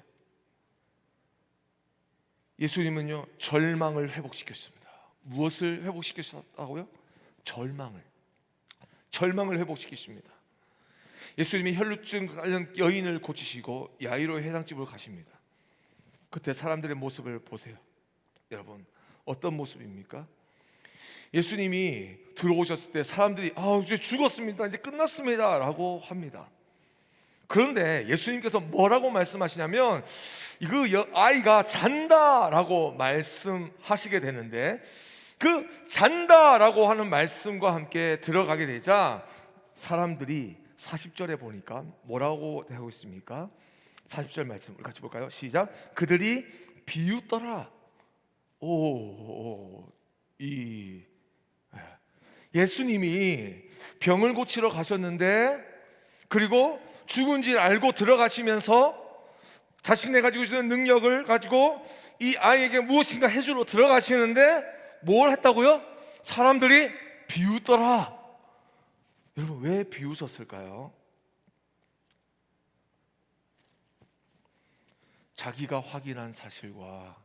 예수님은요 절망을 회복시켰습니다. 무엇을 회복시켰다고요? 절망을 회복시키십니다. 예수님이 혈루증 관련 여인을 고치시고 야이로 회당집으로 가십니다. 그때 사람들의 모습을 보세요. 여러분 어떤 모습입니까? 예수님이 들어오셨을 때 사람들이 이제 죽었습니다, 이제 끝났습니다 라고 합니다. 그런데 예수님께서 뭐라고 말씀하시냐면 그 아이가 잔다라고 말씀하시게 되는데 그 잔다라고 하는 말씀과 함께 들어가게 되자 사람들이 40절에 보니까 뭐라고 하고 있습니까? 40절 말씀을 같이 볼까요? 시작. 그들이 비웃더라. 예수님이 병을 고치러 가셨는데 그리고 죽은 줄 알고 들어가시면서 자신의 가지고 있는 능력을 가지고 이 아이에게 무엇인가 해주러 들어가시는데 뭘 했다고요? 사람들이 비웃더라. 여러분 왜 비웃었을까요? 자기가 확인한 사실과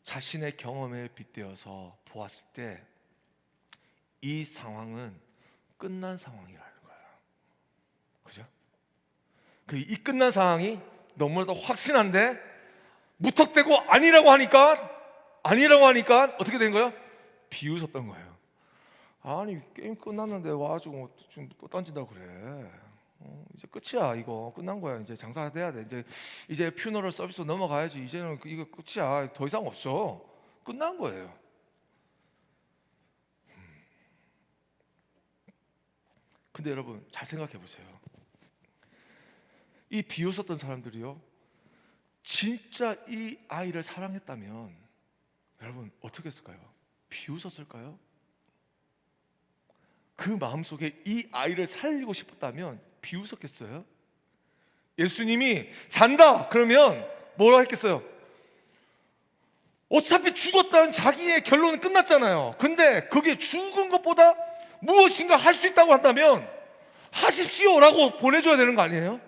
자신의 경험에 빗대어서 보았을 때 이 상황은 끝난 상황이라는 거예요. 그죠? 이 끝난 상황이 너무나도 확신한데 무턱대고 아니라고 하니까 어떻게 된 거예요? 비웃었던 거예요. 아니 게임 끝났는데 와가지고 지금 또 던진다고 그래. 이제 끝이야. 이거 끝난 거야. 이제 장사돼야 돼. 이제 퓨너럴 서비스 넘어가야지. 이제는 이거 끝이야. 더 이상 없어. 끝난 거예요. 근데 여러분 잘 생각해 보세요. 이 비웃었던 사람들이요 진짜 이 아이를 사랑했다면 여러분 어떻게 했을까요? 비웃었을까요? 그 마음속에 이 아이를 살리고 싶었다면 비웃었겠어요? 예수님이 잔다 그러면 뭐라 했겠어요? 어차피 죽었다는 자기의 결론은 끝났잖아요. 근데 그게 죽은 것보다 무엇인가 할 수 있다고 한다면 하십시오라고 보내줘야 되는 거 아니에요?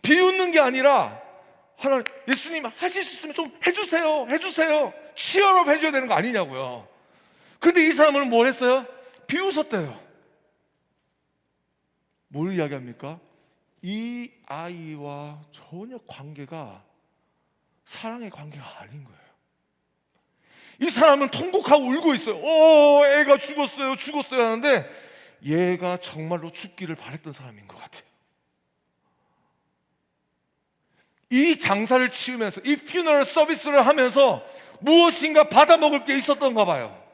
비웃는 게 아니라 하나님, 예수님 하실 수 있으면 좀 해주세요 치열업 해줘야 되는 거 아니냐고요. 근데 이 사람은 뭘 했어요? 비웃었대요. 뭘 이야기합니까? 이 아이와 전혀 관계가 사랑의 관계가 아닌 거예요. 이 사람은 통곡하고 울고 있어요. 애가 죽었어요 하는데 얘가 정말로 죽기를 바랬던 사람인 것 같아요. 이 장사를 치르면서, 이 퓨너럴 서비스를 하면서 무엇인가 받아먹을 게 있었던가 봐요.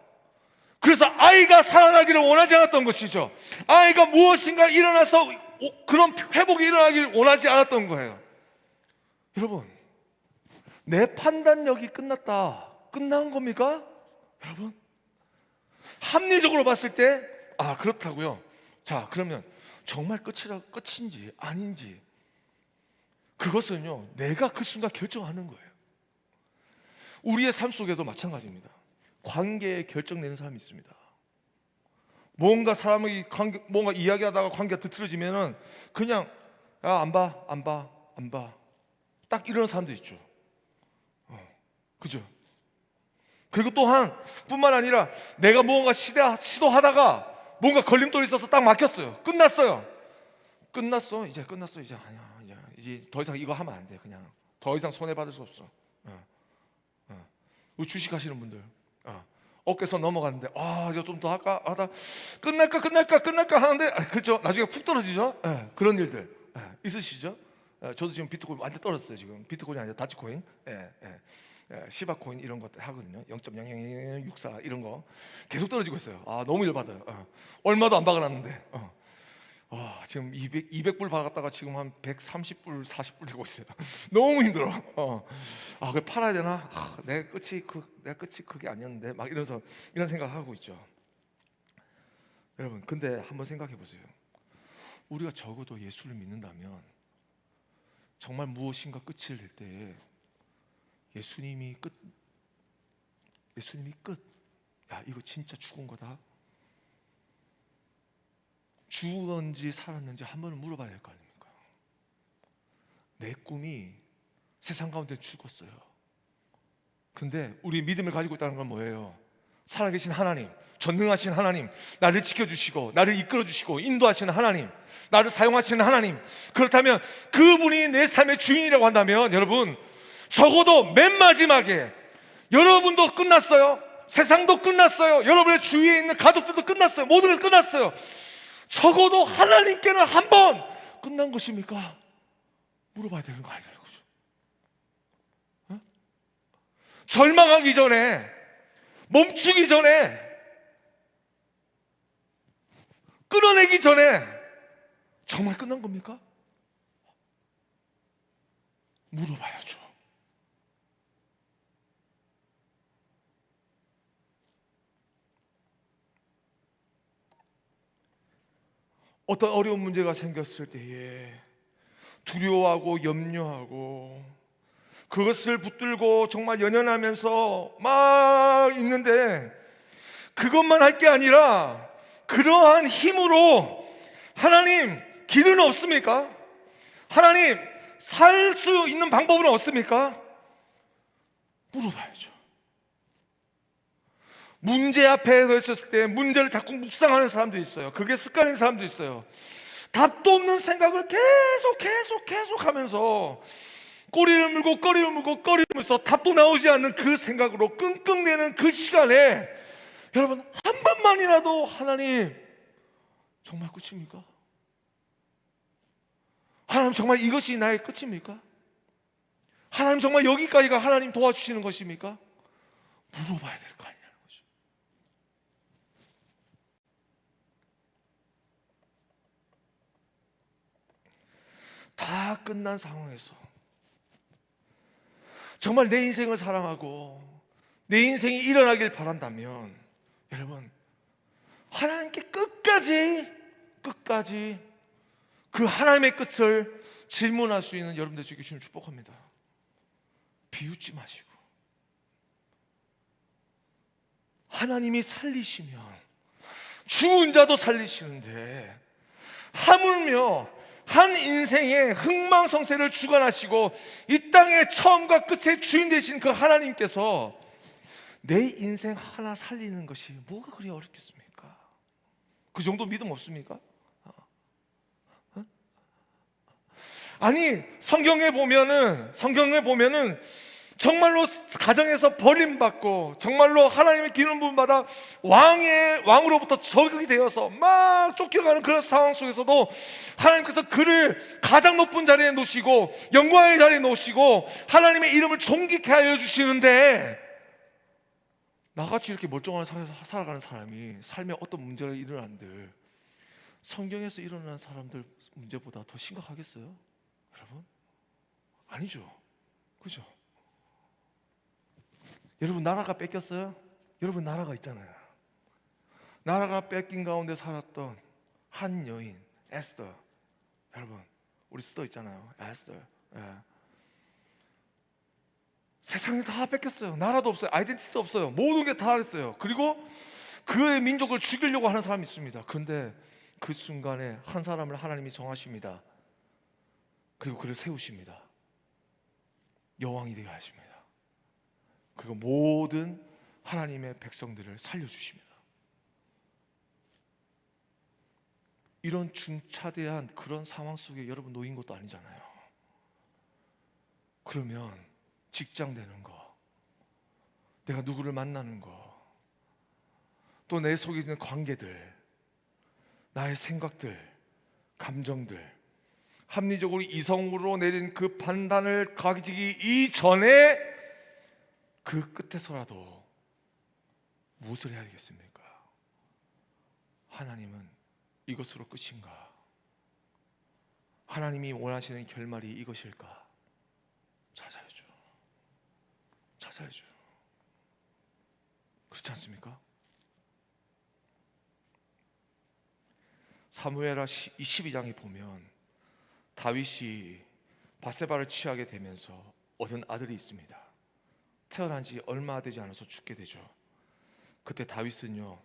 그래서 아이가 살아나기를 원하지 않았던 것이죠. 아이가 무엇인가 일어나서 그런 회복이 일어나기를 원하지 않았던 거예요. 여러분, 내 판단력이 끝난 겁니까? 여러분, 합리적으로 봤을 때 그렇다고요. 자, 그러면 정말 끝인지 아닌지, 그것은요 내가 그 순간 결정하는 거예요. 우리의 삶 속에도 마찬가지입니다. 관계에 결정내는 사람이 있습니다. 뭔가 사람이 뭔가 이야기하다가 관계가 뒤틀어지면은 그냥 안 봐. 딱 이런 사람도 있죠. 그죠? 그리고 또한 뿐만 아니라 내가 무언가 시도하다가 뭔가 걸림돌이 있어서 딱 막혔어요. 끝났어. 이제 아니야. 이제 더 이상 이거 하면 안 돼. 그냥 더 이상 손해 받을 수 없어. 우리 주식하시는 분들 어깨선 넘어갔는데 이제 좀 더 할까 하다 끝날까 하는데 그렇죠. 나중에 푹 떨어지죠. 그런 일들 있으시죠? 저도 지금 비트코인 완전 떨어졌어요. 지금 비트코인이 아니라 다치코인, 시바코인 이런 것들 하거든요. 0.00064 이런 거 계속 떨어지고 있어요. 너무 열받아요. 얼마도 안 박아놨는데 지금 200불 박았다가 지금 한 130불, 40불 되고 있어요. 너무 힘들어. 그걸 팔아야 되나? 내 끝이 그게 아니었는데 막 이러면서 이런 생각하고 있죠. 여러분, 근데 한번 생각해 보세요. 우리가 적어도 예수를 믿는다면 정말 무엇인가 끝을 낼 때 예수님이 끝. 이거 진짜 죽은 거다. 죽었는지 살았는지 한 번은 물어봐야 될 거 아닙니까? 내 꿈이 세상 가운데 죽었어요. 근데 우리 믿음을 가지고 있다는 건 뭐예요? 살아계신 하나님, 전능하신 하나님, 나를 지켜주시고 나를 이끌어주시고 인도하시는 하나님, 나를 사용하시는 하나님, 그렇다면 그분이 내 삶의 주인이라고 한다면 여러분, 적어도 맨 마지막에 여러분도 끝났어요. 세상도 끝났어요. 여러분의 주위에 있는 가족들도 끝났어요. 모든 게 끝났어요. 적어도 하나님께는 한 번 끝난 것입니까? 물어봐야 되는 거 아니냐는 거죠. 절망하기 전에, 멈추기 전에, 끊어내기 전에 정말 끝난 겁니까? 물어봐야죠. 어떤 어려운 문제가 생겼을 때에 두려워하고 염려하고 그것을 붙들고 정말 연연하면서 막 있는데, 그것만 할 게 아니라 그러한 힘으로 하나님 길은 없습니까? 하나님 살 수 있는 방법은 없습니까? 물어봐야죠. 문제 앞에 서 있었을 때 문제를 자꾸 묵상하는 사람도 있어요. 그게 습관인 사람도 있어요. 답도 없는 생각을 계속 하면서 꼬리를 물고 답도 나오지 않는 그 생각으로 끙끙대는 그 시간에 여러분, 한 번만이라도 하나님 정말 끝입니까? 하나님 정말 이것이 나의 끝입니까? 하나님 정말 여기까지가 하나님 도와주시는 것입니까? 물어봐야 될 거 아니에요. 다 끝난 상황에서 정말 내 인생을 사랑하고 내 인생이 일어나길 바란다면 여러분, 하나님께 끝까지 그 하나님의 끝을 질문할 수 있는 여러분 되시길 주님 축복합니다. 비웃지 마시고, 하나님이 살리시면 죽은 자도 살리시는데 하물며 한 인생의 흥망성쇠를 주관하시고 이 땅의 처음과 끝의 주인 되신 그 하나님께서 내 인생 하나 살리는 것이 뭐가 그리 어렵겠습니까? 그 정도 믿음 없습니까? 아니, 성경에 보면은 정말로 가정에서 버림받고 정말로 하나님의 기름 부음 받아 왕으로부터 저격이 되어서 막 쫓겨가는 그런 상황 속에서도 하나님께서 그를 가장 높은 자리에 놓으시고 영광의 자리에 놓으시고 하나님의 이름을 존귀케 하여 주시는데, 나같이 이렇게 멀쩡한 삶에서 살아가는 사람이 삶에 어떤 문제가 일어난들 성경에서 일어나는 사람들 문제보다 더 심각하겠어요? 여러분? 아니죠. 그죠? 여러분, 나라가 뺏겼어요? 여러분, 나라가 있잖아요. 나라가 뺏긴 가운데 살았던 한 여인 에스더. 여러분, 우리 스터 있잖아요. 에스더. 세상에 다 뺏겼어요. 나라도 없어요. 아이덴티티도 없어요. 모든 게 다 했어요. 그리고 그의 민족을 죽이려고 하는 사람이 있습니다. 그런데 그 순간에 한 사람을 하나님이 정하십니다. 그리고 그를 세우십니다. 여왕이 되게 하십니다. 그리고 모든 하나님의 백성들을 살려주십니다. 이런 중차대한 그런 상황 속에 여러분 놓인 것도 아니잖아요. 그러면 직장 되는 거, 내가 누구를 만나는 거, 또 내 속에 있는 관계들, 나의 생각들, 감정들, 합리적으로 이성으로 내린 그 판단을 가지기 이전에 그 끝에서라도 무엇을 해야 되겠습니까? 하나님은 이것으로 끝인가? 하나님이 원하시는 결말이 이것일까? 찾아야죠. 그렇지 않습니까? 사무엘하 12장에 보면 다윗이 밧세바를 취하게 되면서 얻은 아들이 있습니다. 태어난 지 얼마 되지 않아서 죽게 되죠. 그때 다윗은요,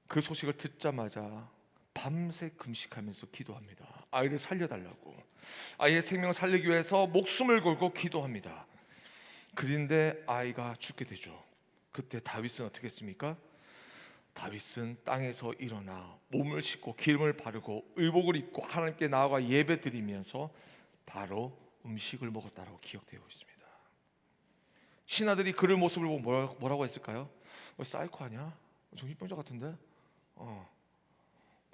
그 소식을 듣자마자 밤새 금식하면서 기도합니다. 아이를 살려달라고, 아이의 생명을 살리기 위해서 목숨을 걸고 기도합니다. 그런데 아이가 죽게 되죠. 그때 다윗은 어떻게 했습니까? 다윗은 땅에서 일어나 몸을 씻고 기름을 바르고 의복을 입고 하나님께 나아가 예배 드리면서 바로 음식을 먹었다라고 기억되고 있습니다. 신하들이 그를 모습을 보고 뭐라고 했을까요? 사이코 아니야? 정신병자 같은데?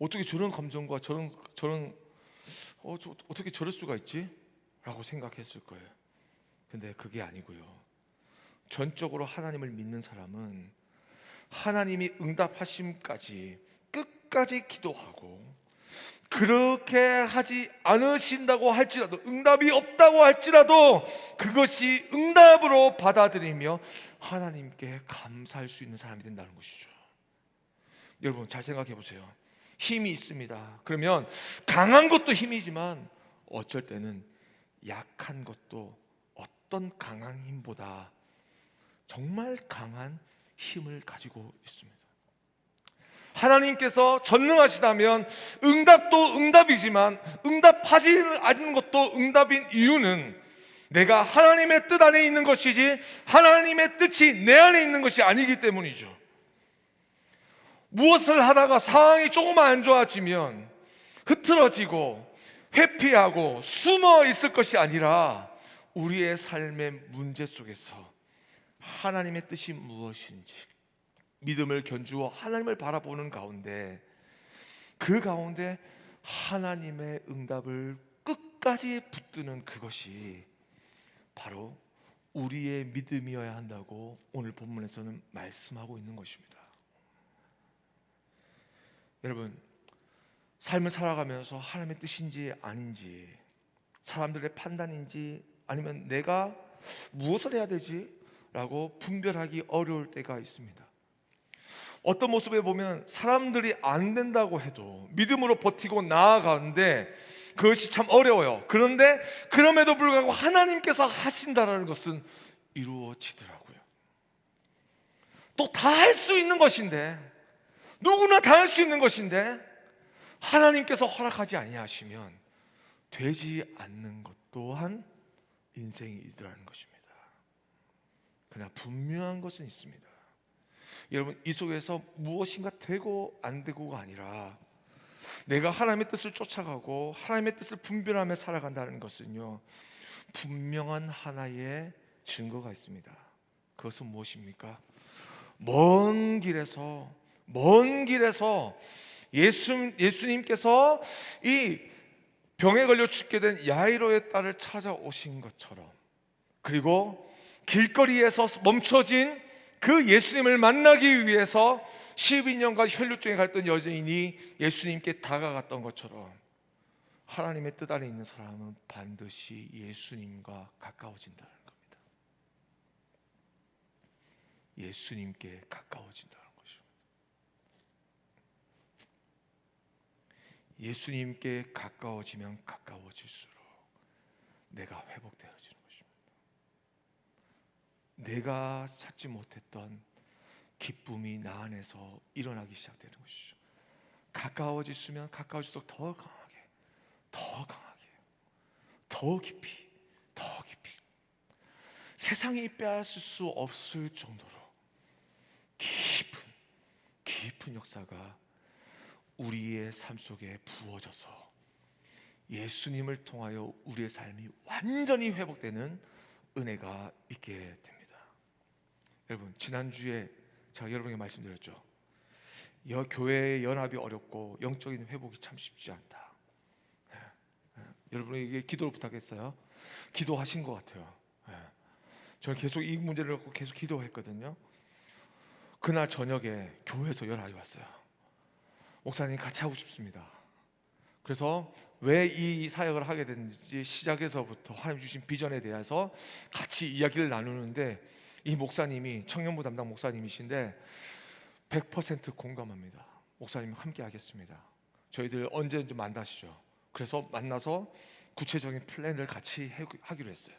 어떻게 저런 감정과 어떻게 저럴 수가 있지? 라고 생각했을 거예요. 근데 그게 아니고요, 전적으로 하나님을 믿는 사람은 하나님이 응답하심까지 끝까지 기도하고, 그렇게 하지 않으신다고 할지라도, 응답이 없다고 할지라도 그것이 응답으로 받아들이며 하나님께 감사할 수 있는 사람이 된다는 것이죠. 여러분, 잘 생각해 보세요. 힘이 있습니다. 그러면 강한 것도 힘이지만 어쩔 때는 약한 것도 어떤 강한 힘보다 정말 강한 힘을 가지고 있습니다. 하나님께서 전능하시다면 응답도 응답이지만 응답하지 않는 것도 응답인 이유는 내가 하나님의 뜻 안에 있는 것이지 하나님의 뜻이 내 안에 있는 것이 아니기 때문이죠. 무엇을 하다가 상황이 조금만 안 좋아지면 흐트러지고 회피하고 숨어 있을 것이 아니라 우리의 삶의 문제 속에서 하나님의 뜻이 무엇인지 믿음을 견주어 하나님을 바라보는 가운데, 그 가운데 하나님의 응답을 끝까지 붙드는 그것이 바로 우리의 믿음이어야 한다고 오늘 본문에서는 말씀하고 있는 것입니다. 여러분, 삶을 살아가면서 하나님의 뜻인지 아닌지, 사람들의 판단인지 아니면 내가 무엇을 해야 되지? 라고 분별하기 어려울 때가 있습니다. 어떤 모습에 보면 사람들이 안 된다고 해도 믿음으로 버티고 나아가는데 그것이 참 어려워요. 그런데 그럼에도 불구하고 하나님께서 하신다라는 것은 이루어지더라고요. 또 다 할 수 있는 것인데, 누구나 다 할 수 있는 것인데 하나님께서 허락하지 아니하시면 되지 않는 것 또한 인생이더라는 것입니다. 그러나 분명한 것은 있습니다. 여러분, 이 속에서 무엇인가 되고 안 되고가 아니라 내가 하나님의 뜻을 쫓아가고 하나님의 뜻을 분별하며 살아간다는 것은요, 분명한 하나의 증거가 있습니다. 그것은 무엇입니까? 먼 길에서 예수님께서 이 병에 걸려 죽게 된 야이로의 딸을 찾아오신 것처럼, 그리고 길거리에서 멈춰진 그 예수님을 만나기 위해서 12년간 혈루증에 갔던 여인이 예수님께 다가갔던 것처럼, 하나님의 뜻 안에 있는 사람은 반드시 예수님과 가까워진다는 겁니다. 예수님께 가까워진다는 것이죠. 예수님께 가까워지면 가까워질수록 내가 회복되어지는 것입니다. 내가 찾지 못했던 기쁨이 나 안에서 일어나기 시작되는 것이죠. 가까워질수록 더 강하게, 더 깊이 세상이 빼앗을 수 없을 정도로 깊은 역사가 우리의 삶 속에 부어져서 예수님을 통하여 우리의 삶이 완전히 회복되는 은혜가 있게 됩니다. 여러분, 지난주에 제가 여러분에게 말씀드렸죠. 교회의 연합이 어렵고 영적인 회복이 참 쉽지 않다. 여러분에게 기도를 부탁했어요. 기도하신 것 같아요. 저는 계속 이 문제를 갖고 계속 기도했거든요. 그날 저녁에 교회에서 연락이 왔어요. 목사님, 같이 하고 싶습니다. 그래서 왜 이 사역을 하게 됐는지 시작에서부터 하나님 주신 비전에 대해서 같이 이야기를 나누는데, 이 목사님이 청년부 담당 목사님이신데 100% 공감합니다. 목사님 함께 하겠습니다. 저희들 언제든지 만나시죠. 그래서 만나서 구체적인 플랜을 같이 하기로 했어요.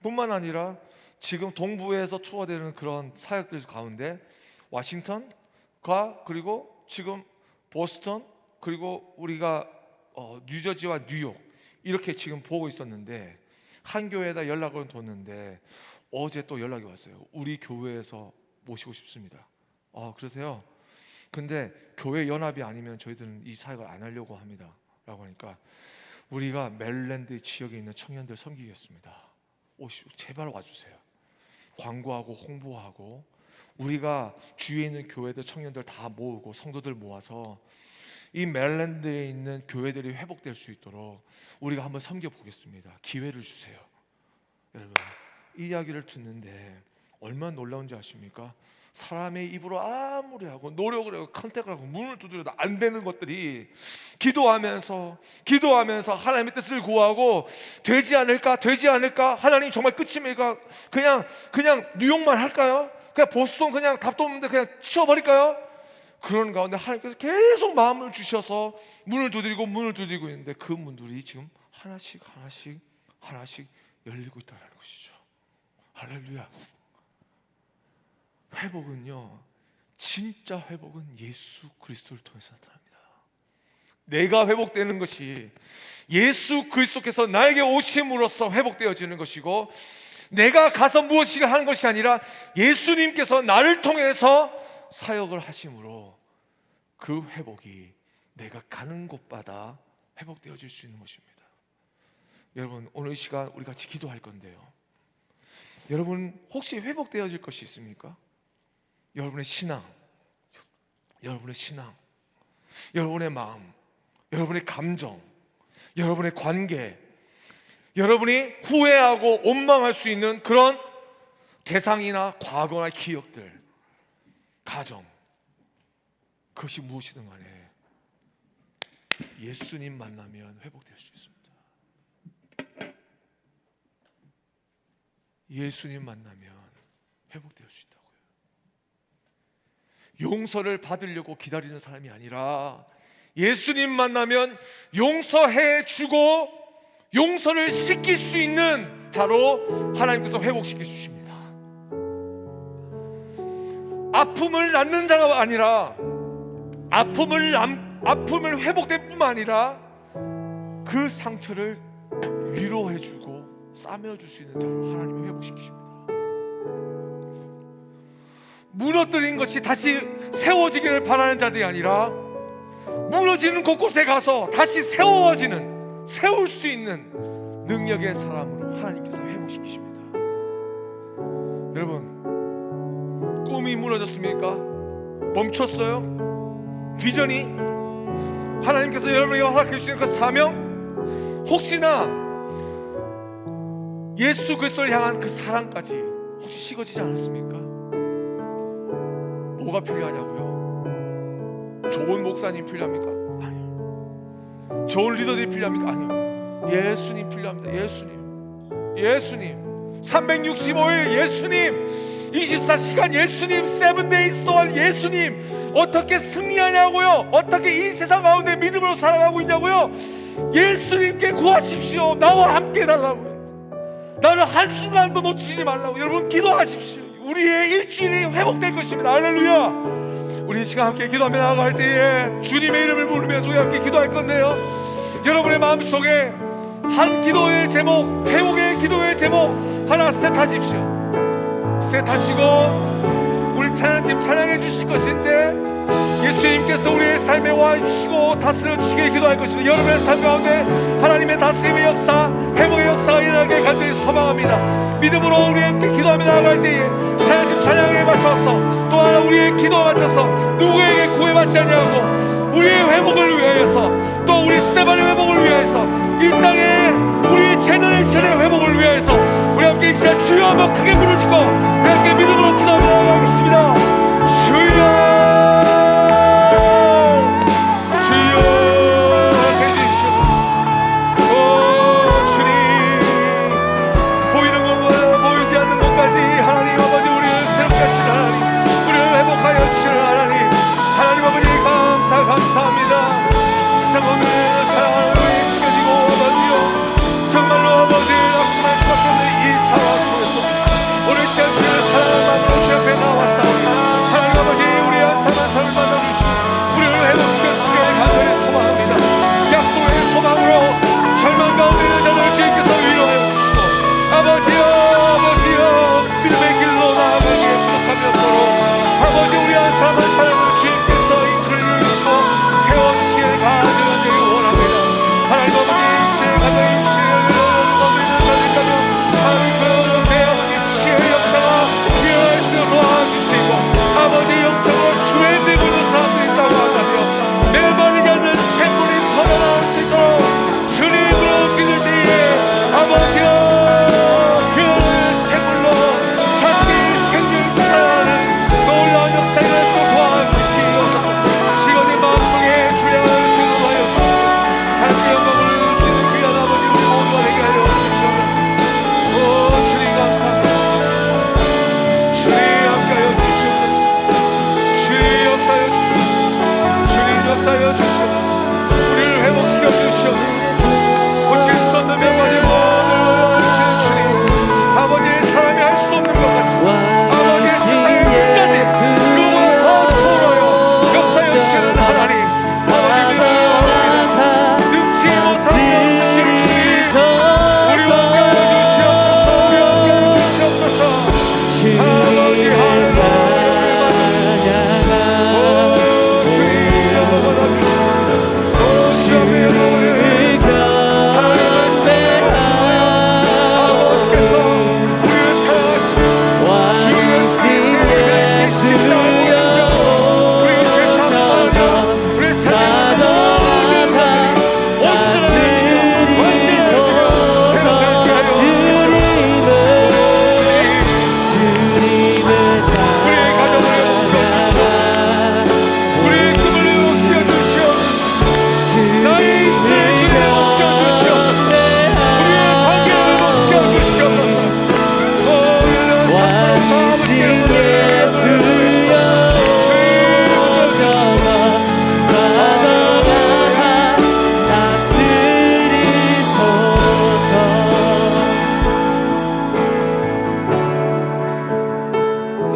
뿐만 아니라 지금 동부에서 투어되는 그런 사역들 가운데 워싱턴과 그리고 지금 보스턴, 그리고 우리가 뉴저지와 뉴욕 이렇게 지금 보고 있었는데, 한 교회에다 연락을 뒀는데 어제 또 연락이 왔어요. 우리 교회에서 모시고 싶습니다. 그러세요? 근데 교회 연합이 아니면 저희들은 이 사역을 안 하려고 합니다 라고 하니까, 우리가 메릴랜드 지역에 있는 청년들 섬기겠습니다. 제발 와주세요. 광고하고 홍보하고, 우리가 주위에 있는 교회들 청년들 다 모으고 성도들 모아서 이 메릴랜드에 있는 교회들이 회복될 수 있도록 우리가 한번 섬겨보겠습니다. 기회를 주세요. 여러분, 이 이야기를 듣는데 얼마나 놀라운지 아십니까? 사람의 입으로 아무리 하고 노력을 하고 컨택을 하고 문을 두드려도 안 되는 것들이 기도하면서 하나님의 뜻을 구하고 되지 않을까 하나님 정말 끝입니까? 그냥 뉴욕만 할까요? 그냥 보스턴 그냥 답도 없는데 그냥 치워버릴까요? 그런 가운데 하나님께서 계속 마음을 주셔서 문을 두드리고 있는데, 그 문들이 지금 하나씩 열리고 있다는 것이죠. 할렐루야. 회복은요, 진짜 회복은 예수 그리스도를 통해서 나타납니다. 내가 회복되는 것이 예수 그리스도께서 나에게 오심으로써 회복되어지는 것이고, 내가 가서 무엇인가 하는 것이 아니라 예수님께서 나를 통해서 사역을 하심으로 그 회복이 내가 가는 곳마다 회복되어질 수 있는 것입니다. 여러분, 오늘 이 시간 우리 같이 기도할 건데요, 여러분 혹시 회복되어질 것이 있습니까? 여러분의 신앙, 여러분의 마음, 여러분의 감정, 여러분의 관계, 여러분이 후회하고 원망할 수 있는 그런 대상이나 과거나 기억들, 가정, 그것이 무엇이든 간에 예수님 만나면 회복될 수 있습니다. 예수님 만나면 회복될 수 있다고요. 용서를 받으려고 기다리는 사람이 아니라 예수님 만나면 용서해 주고 용서를 시킬 수 있는 자로 하나님께서 회복시켜 주십니다. 아픔을 낳는 자가 아니라 아픔을 회복될 뿐만 아니라 그 상처를 위로해 주고 싸매어 줄 수 있는 자로 하나님이 회복시키십니다. 무너뜨린 것이 다시 세워지기를 바라는 자들이 아니라 무너지는 곳곳에 가서 다시 세울 수 있는 능력의 사람으로 하나님께서 회복시키십니다. 여러분, 꿈이 무너졌습니까? 멈췄어요? 비전이? 하나님께서 여러분에게 허락해 주시는 그 사명? 혹시나 예수 그리스도를 향한 그 사랑까지 혹시 식어지지 않았습니까? 뭐가 필요하냐고요? 좋은 목사님 필요합니까? 아니요. 좋은 리더들이 필요합니까? 아니요. 예수님 필요합니다. 예수님 365일 예수님, 24시간 예수님, 7days 동안 예수님. 어떻게 승리하냐고요? 어떻게 이 세상 가운데 믿음으로 살아가고 있냐고요? 예수님께 구하십시오. 나와 함께 해달라고요. 나를 한순간도 놓치지 말라고. 여러분, 기도하십시오. 우리의 일주일이 회복될 것입니다. 할렐루야. 우리 이 시간 함께 기도하며 나아갈 때에 주님의 이름을 부르면서 우리 함께 기도할 건데요, 여러분의 마음속에 한 기도의 제목, 회복의 기도의 제목 하나 셋하십시오. 셋하시고 우리 찬양팀 찬양해 주실 것인데, 예수님께서 우리의 삶에 와 주시고 다스려 주시길 기도할 것입니다. 여러분의 삶 가운데 하나님의 다스림의 역사, 회복의 역사가 일어나게 간절히 소망합니다. 믿음으로 우리 함께 기도하며 나아갈 때에 찬양팀 찬양에 맞춰서 또 하나 우리의 기도에 맞춰서 누구에게 구애받지 않냐고 우리의 회복을 위하여서, 또 우리 스테반의 회복을 위하여서, 이 땅에 우리 제너레이션의 회복을 위하여서 우리 함께 이 시간 주여 한번 크게 부르시고 우리 함께 믿음으로 기도하며 나아가겠습니다. 주여, 감사합니다. 세상 오늘 사랑을 느껴지고 아버지요, 정말로 아버지 낙심할 수밖에 없는 이 상황 속에서 오늘 시간 주의 사랑을 만나 주 앞에 나와서 하나님 아버지 우리의 삶의 삶을 만나주시고 우리를 회복시켜 주시길 간절히 소망합니다. 약속의 소망으로 절망 가운데 있는 자들 주님께서 위로하여 주시고 아버지요 믿음의 길로 나아가기에 부족함이 없도록 아버지 우리 한 사람을 사랑을 주님께서 이끌어 세워주시길 간절히 원합니다. 하나님 아버지 이시에 가정의 육신을 얻고 있는 자들까지 하나님 그러세요. 이시의 역사가 일어날 수 도와주시고 아버지 영적으로 주의 내부는 사람들이 있다고 한다며 메마르지 않는 샘물이 터져나올 수 있도록 주님으로 기를 때에 아버지여 그 샘물로 다시 생길 살아나는 놀라운 역사를 또 도와주시고 시간의 마음속에 주량을 주도하여 다시 영광을 주시는 귀한 아버지 우리 모두가 되게 하여 주시옵소서. 오 주님 감사합니다. 주님 함께하여 주시옵소서. 주님 역사하여 주시옵소서. 주님 역사하여 주시옵소서. 우리를 회복시켜 주시옵소서. 고칠 수 없는 명령을 주시는 주님, 아버지의 사람이 할 수 없는 것 같은 아버지의 세상의 끝까지 그보다 더 초월하여 역사하여 주시는 하나님, 아버지 믿음을 능치 못한 것이신 주님, 우리 함께하여 주시옵소서. 우리 함께하여 주시옵소서. 아버지 하나님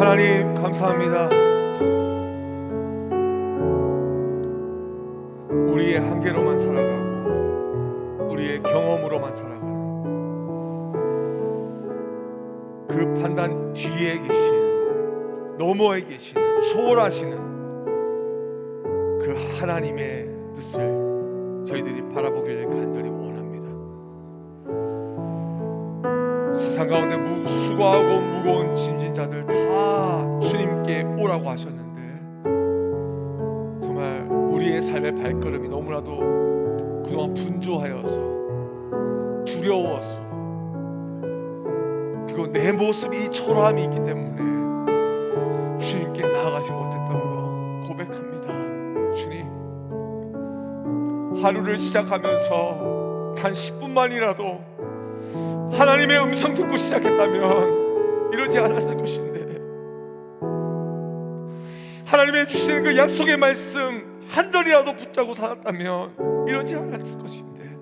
하나님 감사합니다. 우리의 한계로만 살아가고 우리의 경험으로만 살아가는 그 판단 뒤에 계신 너머에 계시는 초월하시는 그 하나님의 뜻을 저희들이 바라보길 간절히 원합니다. 세상 가운데 수고하고 무거운 짐진 자들 다 주님께 오라고 하셨는데 정말 우리의 삶의 발걸음이 너무나도 그동안 분주하여서 두려워서 그리고 내 모습이 초라함이 있기 때문에 주님께 나아가지 못했던 거 고백합니다. 주님, 하루를 시작하면서 단 10분만이라도 하나님의 음성 듣고 시작했다면 이러지 않았을 것인데, 하나님의 주시는 그 약속의 말씀 한 절이라도 붙잡고 살았다면 이러지 않았을 것인데,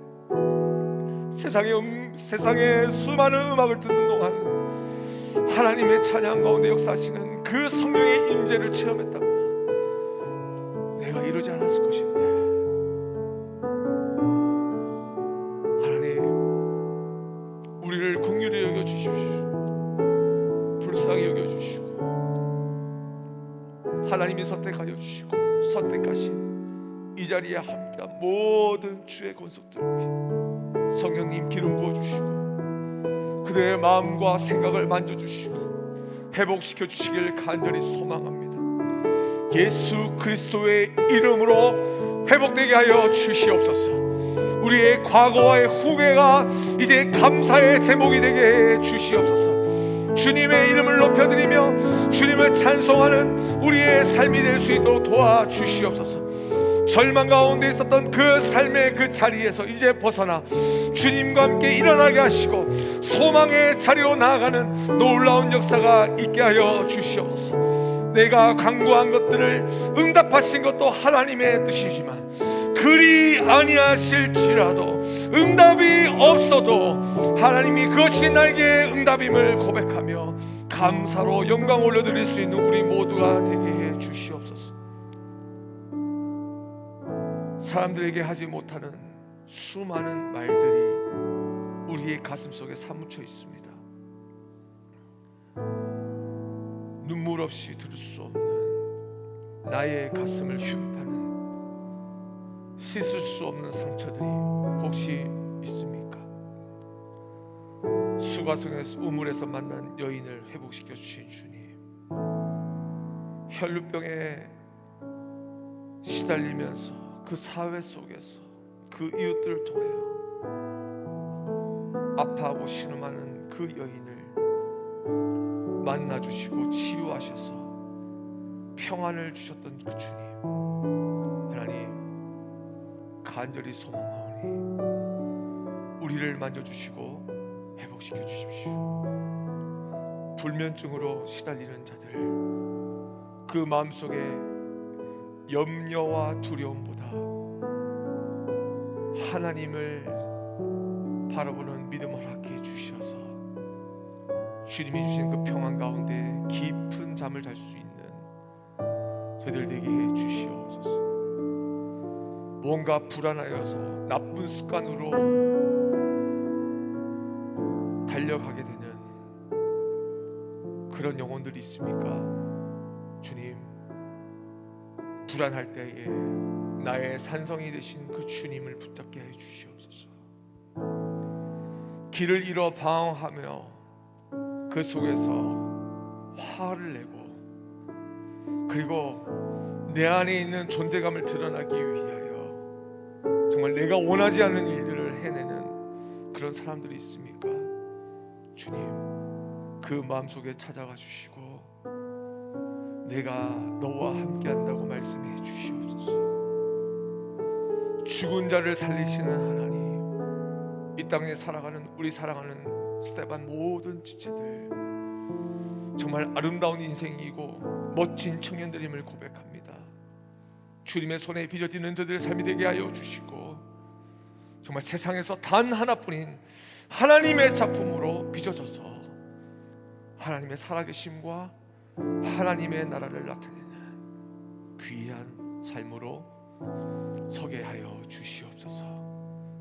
세상의 수많은 음악을 듣는 동안 하나님의 찬양 가운데 역사하시는 그 성령의 임재를 체험했다면 내가 이러지 않았을 것인데, 하나님 우리를 긍휼히 여겨주십시오. 불쌍히 여겨주시고 하나님이 선택하여 주시고 선택하신 이 자리에 함께한 모든 주의 권속들 성령님 기름 부어주시고 그들의 마음과 생각을 만져주시고 회복시켜 주시길 간절히 소망합니다. 예수 그리스도의 이름으로 회복되게 하여 주시옵소서. 우리의 과거와의 후회가 이제 감사의 제목이 되게 해 주시옵소서. 주님의 이름을 높여드리며 주님을 찬송하는 우리의 삶이 될 수 있도록 도와주시옵소서. 절망 가운데 있었던 그 삶의 그 자리에서 이제 벗어나 주님과 함께 일어나게 하시고 소망의 자리로 나아가는 놀라운 역사가 있게 하여 주시옵소서. 내가 간구한 것들을 응답하신 것도 하나님의 뜻이지만 그리 아니하실지라도 응답이 없어도 하나님이 그것이 나에게 응답임을 고백하며 감사로 영광 올려드릴 수 있는 우리 모두가 되게 해 주시옵소서. 사람들에게 하지 못하는 수많은 말들이 우리의 가슴 속에 사무쳐 있습니다. 눈물 없이 들을 수 없는 나의 가슴을 흉파는 씻을 수 없는 상처들이 혹시 있습니까? 수가성에서 우물에서 만난 여인을 회복시켜 주신 주님, 혈루병에 시달리면서 그 사회 속에서 그 이웃들을 통하여 아파하고 신음하는 그 여인을 만나주시고 치유하셔서 평안을 주셨던 그 주님, 하나님 간절히 소망하오니 우리를 만져주시고 회복시켜 주십시오. 불면증으로 시달리는 자들, 그 마음속에 염려와 두려움보다 하나님을 바라보는 믿음을 갖게 해주셔서 주님이 주신 그 평안 가운데 깊은 잠을 잘 수 있는 저희들 되게 해주시옵소서. 뭔가 불안하여서 나쁜 습관으로 달려가게 되는 그런 영혼들이 있습니까? 주님, 불안할 때에 나의 산성이 되신 그 주님을 붙잡게 해 주시옵소서. 길을 잃어 방황하며 그 속에서 화를 내고 그리고 내 안에 있는 존재감을 드러나기 위하여 정말 내가 원하지 않는 일들을 해내는 그런 사람들이 있습니까? 주님, 그 마음속에 찾아가 주시고 내가 너와 함께한다고 말씀해 주시옵소서. 죽은 자를 살리시는 하나님, 이 땅에 살아가는 우리 사랑하는 스테반 모든 지체들 정말 아름다운 인생이고 멋진 청년들임을 고백합니다. 주님의 손에 빚어지는 저들의 삶이 되게 하여 주시고 정말 세상에서 단 하나뿐인 하나님의 작품으로 빚어져서 하나님의 살아계심과 하나님의 나라를 나타내는 귀한 삶으로 서게 하여 주시옵소서.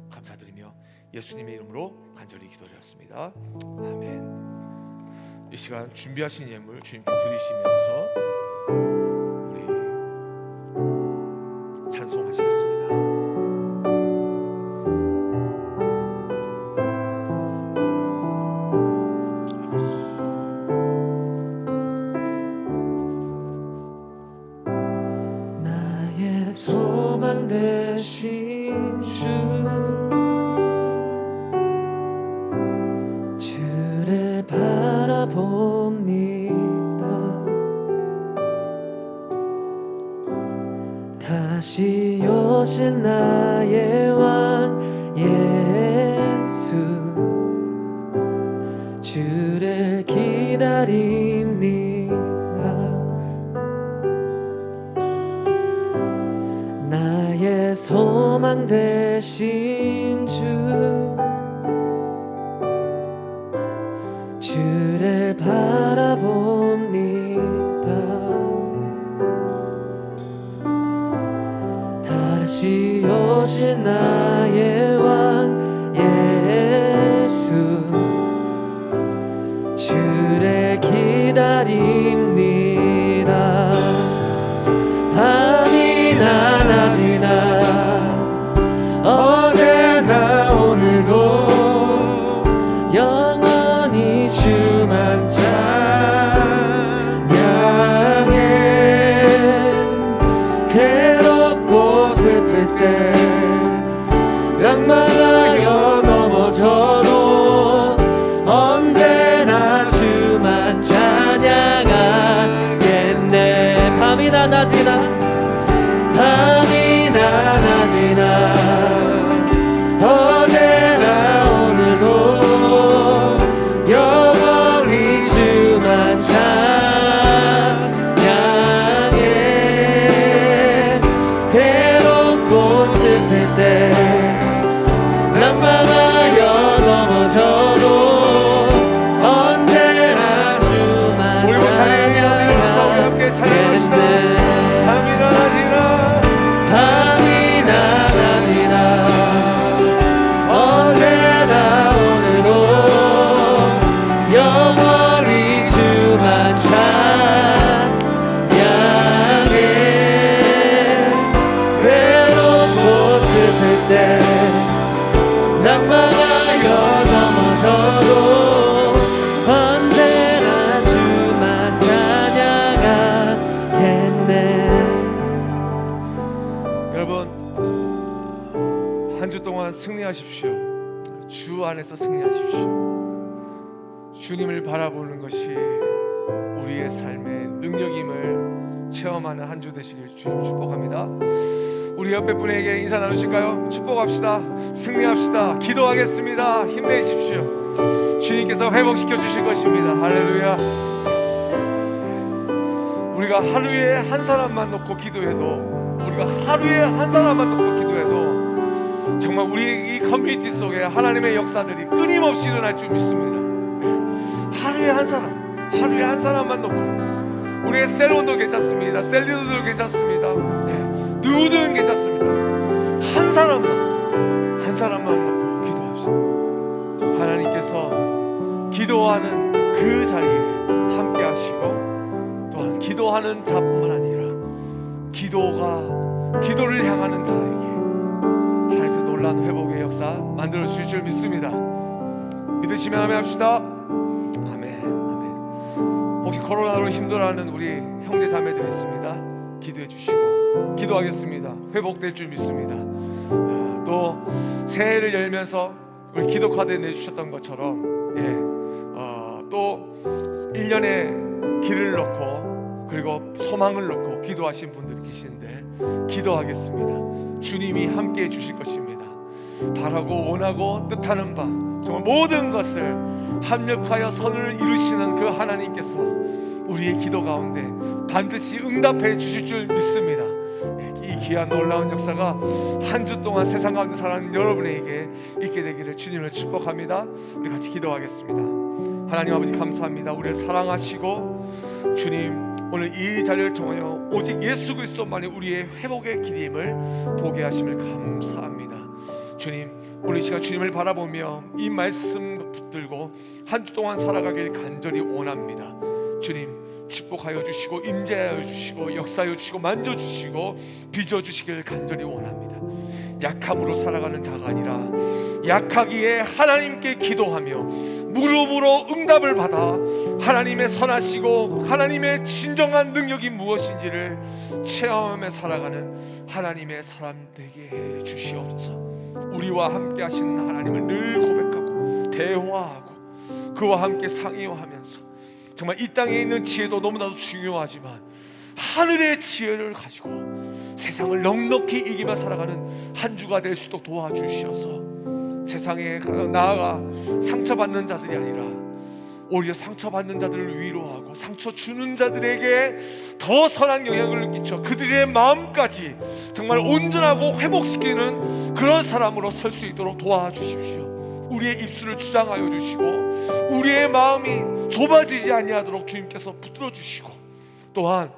감사드리며 예수님의 이름으로 간절히 기도드렸습니다. 아멘. 이 시간 준비하신 예물 주님께 드리시면서 우리 찬송하시겠습니다. 나의 소망 되신 주를 바라봅니다. 다시 오실 나의 왕 예수, 주를 기다립니다. 나의 소망 되신 주를 바라봅니다. 다시 오실 나의 왕 예수, 주를 기다립니다. 밤이나 낮이나 어제나 오늘도 영원히 주만 찬양해. 괴롭고 슬플 때 낭만하여 넘어져도 언제나 주만 찬양하겠네. 밤이나 낮이나 밤이나 낮이나 어제나 오늘도 영원히 주만 찬양해. 괴롭고 슬플 때 낭만하여 넘어져도 언제나 주만 찬양하겠네. 밤이나 낮이나 밤이나 낮이나 언제나 오늘도 영원히 주만 찬양해. 외롭고 슬플 때 낭만하여 넘어져도 언제나 주만 찬양하겠네. 여러분, 한 주 동안 승리하십시오. 주 안에서 승리하십시오. 주님을 바라보는 것이 우리의 삶의 능력임을 체험하는 한 주 되시길 주님 축복합니다. 우리 옆에 분에게 인사 나누실까요? 축복합시다. 승리합시다. 기도하겠습니다. 힘내십시오. 주님께서 회복시켜 주실 것입니다. 할렐루야. 우리가 하루에 한 사람만 놓고 기도해도, 우리가 하루에 한 사람만 놓고 기도해도 정말 우리 이 커뮤니티 속에 하나님의 역사들이 끊임없이 일어날 줄 믿습니다. 하루에 한 사람만 놓고, 우리의 셀원도 괜찮습니다. 셀리도도 괜찮습니다. 누구든 괜찮습니다. 한 사람만 놓고 기도합시다. 하나님께서 기도하는 그 자리에 함께 하시고, 또한 기도하는 자뿐만 아니라 기도를 향하는 자에게 할 그 놀라운 회복의 역사 만들어 주실 줄 믿습니다. 믿으시면 아멘 합시다. 아멘. 혹시 코로나로 힘들어하는 우리 형제 자매들 있습니다. 기도해 주시고, 기도하겠습니다. 회복될 줄 믿습니다. 또 새해를 열면서 우리 기도 카드 내주셨던 것처럼 또 1년의 길을 놓고 그리고 소망을 놓고 기도하신 분들이 계신데 기도하겠습니다. 주님이 함께해 주실 것입니다. 바라고 원하고 뜻하는 바 정말 모든 것을 합력하여 선을 이루시는 그 하나님께서 우리의 기도 가운데 반드시 응답해 주실 줄 믿습니다. 이 귀한 놀라운 역사가 한 주 동안 세상 가운데 살아가는 여러분에게 있게 되기를 주님을 축복합니다. 우리 같이 기도하겠습니다. 하나님 아버지 감사합니다. 우리를 사랑하시고 주님 오늘 이 자리를 통하여 오직 예수 그리스도만이 우리의 회복의 길임을 보게 하심을 감사합니다. 주님 오늘 이 시간 주님을 바라보며 이 말씀 붙들고 한 주 동안 살아가길 간절히 원합니다. 주님 축복하여 주시고 임재하여 주시고 역사하여 주시고 만져주시고 빚어주시길 간절히 원합니다. 약함으로 살아가는 자가 아니라 약하기에 하나님께 기도하며 무릎으로 응답을 받아 하나님의 선하시고 하나님의 진정한 능력이 무엇인지를 체험하며 살아가는 하나님의 사람 되게 해 주시옵소서. 우리와 함께 하시는 하나님을 늘 고백하고 대화하고 그와 함께 상의하면서 정말 이 땅에 있는 지혜도 너무나도 중요하지만 하늘의 지혜를 가지고 세상을 넉넉히 이기며 살아가는 한 주가 될 수 있도록 도와주셔서 세상에 나아가 상처받는 자들이 아니라 오히려 상처받는 자들을 위로하고 상처 주는 자들에게 더 선한 영향을 끼쳐 그들의 마음까지 정말 온전하고 회복시키는 그런 사람으로 설 수 있도록 도와주십시오. 우리의 입술을 주장하여 주시고 우리의 마음이 좁아지지 아니하도록 주님께서 붙들어 주시고 또한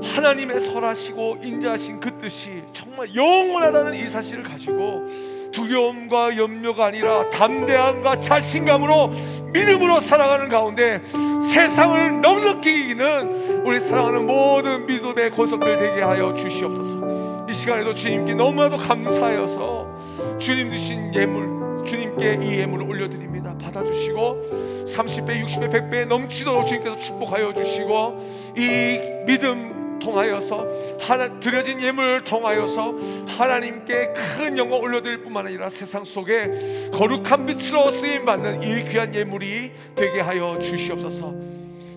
하나님의 설하시고 인자하신 그 뜻이 정말 영원하다는 이 사실을 가지고 두려움과 염려가 아니라 담대함과 자신감으로 믿음으로 살아가는 가운데 세상을 넉넉히 이기는 우리 사랑하는 모든 믿음의 권속들 되게 하여 주시옵소서. 이 시간에도 주님께 너무나도 감사하여서 주님 주신 예물 주님께 이 예물을 올려드립니다. 받아주시고 30배 60배 100배 넘치도록 주님께서 축복하여 주시고 이 믿음 통하여서 드려진 예물을 통하여서 하나님께 큰 영광 올려드릴 뿐만 아니라 세상 속에 거룩한 빛으로 쓰임받는 이 귀한 예물이 되게 하여 주시옵소서.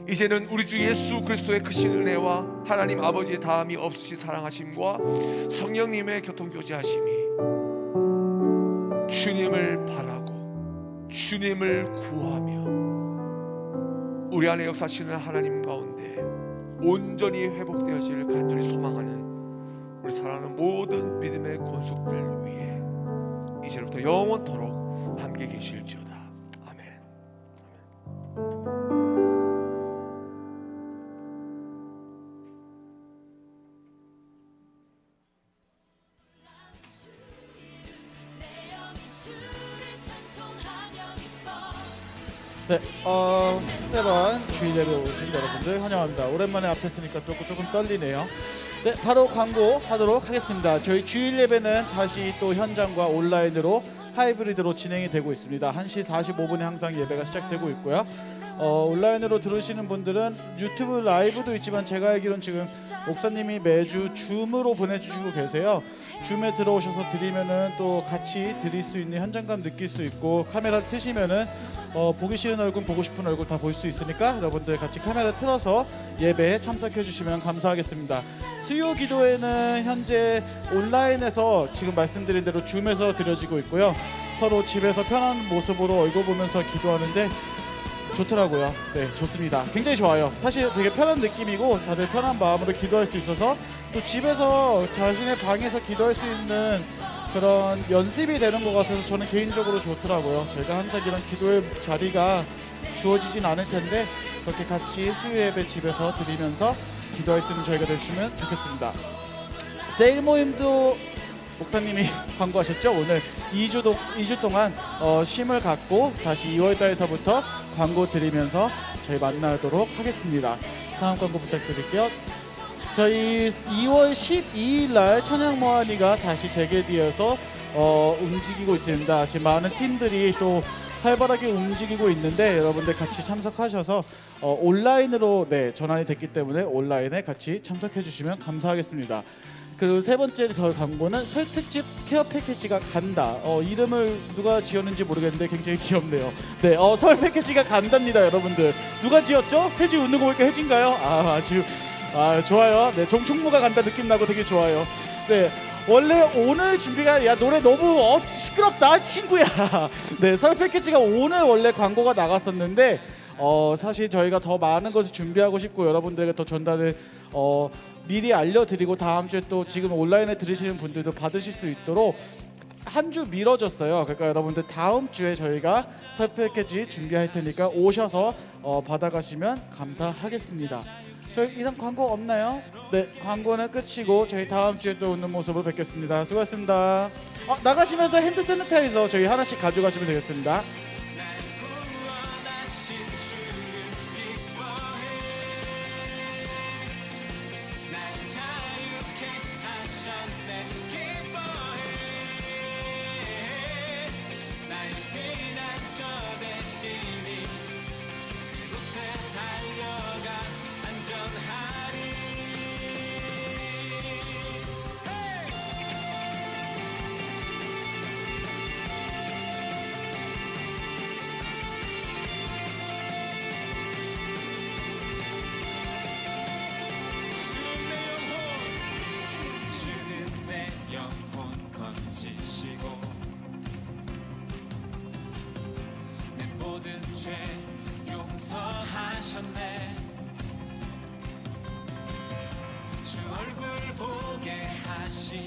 이제는 우리 주 예수 그리스도의 크신 은혜와 하나님 아버지의 다함이 없으신 사랑하심과 성령님의 교통교제하심이 주님을 바라고 주님을 구하며 우리 안에 역사하시는 하나님 가운데 온전히 회복되어지를 간절히 소망하는 우리 사랑하는 모든 믿음의 권속들 위해 이제부터 영원토록 함께 계실지어다. 아멘. 네, 매번 주일 예배 오신 여러분들 환영합니다. 오랜만에 앞에 서니까 조금 떨리네요. 네, 바로 광고하도록 하겠습니다. 저희 주일 예배는 다시 또 현장과 온라인으로 하이브리드로 진행이 되고 있습니다. 1시 45분에 항상 예배가 시작되고 있고요. 온라인으로 들으시는 분들은 유튜브 라이브도 있지만 제가 알기로는 지금 목사님이 매주 줌으로 보내주시고 계세요. 줌에 들어오셔서 드리면은 또 같이 드릴 수 있는 현장감 느낄 수 있고 카메라 트시면은 보기 싫은 얼굴 보고 싶은 얼굴 다 볼 수 있으니까 여러분들 같이 카메라 틀어서 예배에 참석해 주시면 감사하겠습니다. 수요 기도회는 현재 온라인에서 지금 말씀드린 대로 줌에서 드려지고 있고요. 서로 집에서 편한 모습으로 얼굴 보면서 기도하는데 좋더라고요. 네, 좋습니다. 굉장히 좋아요. 사실 되게 편한 느낌이고 다들 편한 마음으로 기도할 수 있어서 또 집에서 자신의 방에서 기도할 수 있는 그런 연습이 되는 것 같아서 저는 개인적으로 좋더라고요. 저희가 항상 이런 기도의 자리가 주어지진 않을 텐데 그렇게 같이 수요 예배 집에서 드리면서 기도할 수 있는 저희가 됐으면 좋겠습니다. 세일 모임도 목사님이 광고하셨죠? 오늘 2주 동안 쉼을 갖고 다시 2월 달에서부터 광고 드리면서 저희 만나도록 하겠습니다. 다음 광고 부탁드릴게요. 저희 2월 12일 날 찬양 모하니가 다시 재개되어서 움직이고 있습니다. 지금 많은 팀들이 또 활발하게 움직이고 있는데 여러분들 같이 참석하셔서 온라인으로 전환이 됐기 때문에 온라인에 같이 참석해 주시면 감사하겠습니다. 그리고 세 번째 광고는 설 특집 케어 패키지가 간다. 이름을 누가 지었는지 모르겠는데 굉장히 귀엽네요. 네, 설 패키지가 간답니다, 여러분들. 누가 지었죠? 혜지 웃는 거 보니까 혜진가요? 좋아요. 네, 종충무가 간다 느낌 나고 되게 좋아요. 네, 원래 오늘 준비가 노래 너무 시끄럽다 친구야. 네, 설 패키지가 오늘 원래 광고가 나갔었는데 사실 저희가 더 많은 것을 준비하고 싶고 여러분들에게 더 전달을 미리 알려드리고 다음 주에 또 지금 온라인에 들으시는 분들도 받으실 수 있도록 한 주 미뤄졌어요. 그러니까 여러분들 다음 주에 저희가 설 패키지 준비할 테니까 오셔서 받아가시면 감사하겠습니다. 저희 이상 광고 없나요? 네, 광고는 끝이고 저희 다음 주에 또 웃는 모습으로 뵙겠습니다. 수고하셨습니다. 나가시면서 핸드 새니타이저 저희 하나씩 가져가시면 되겠습니다. 죄 용서하셨네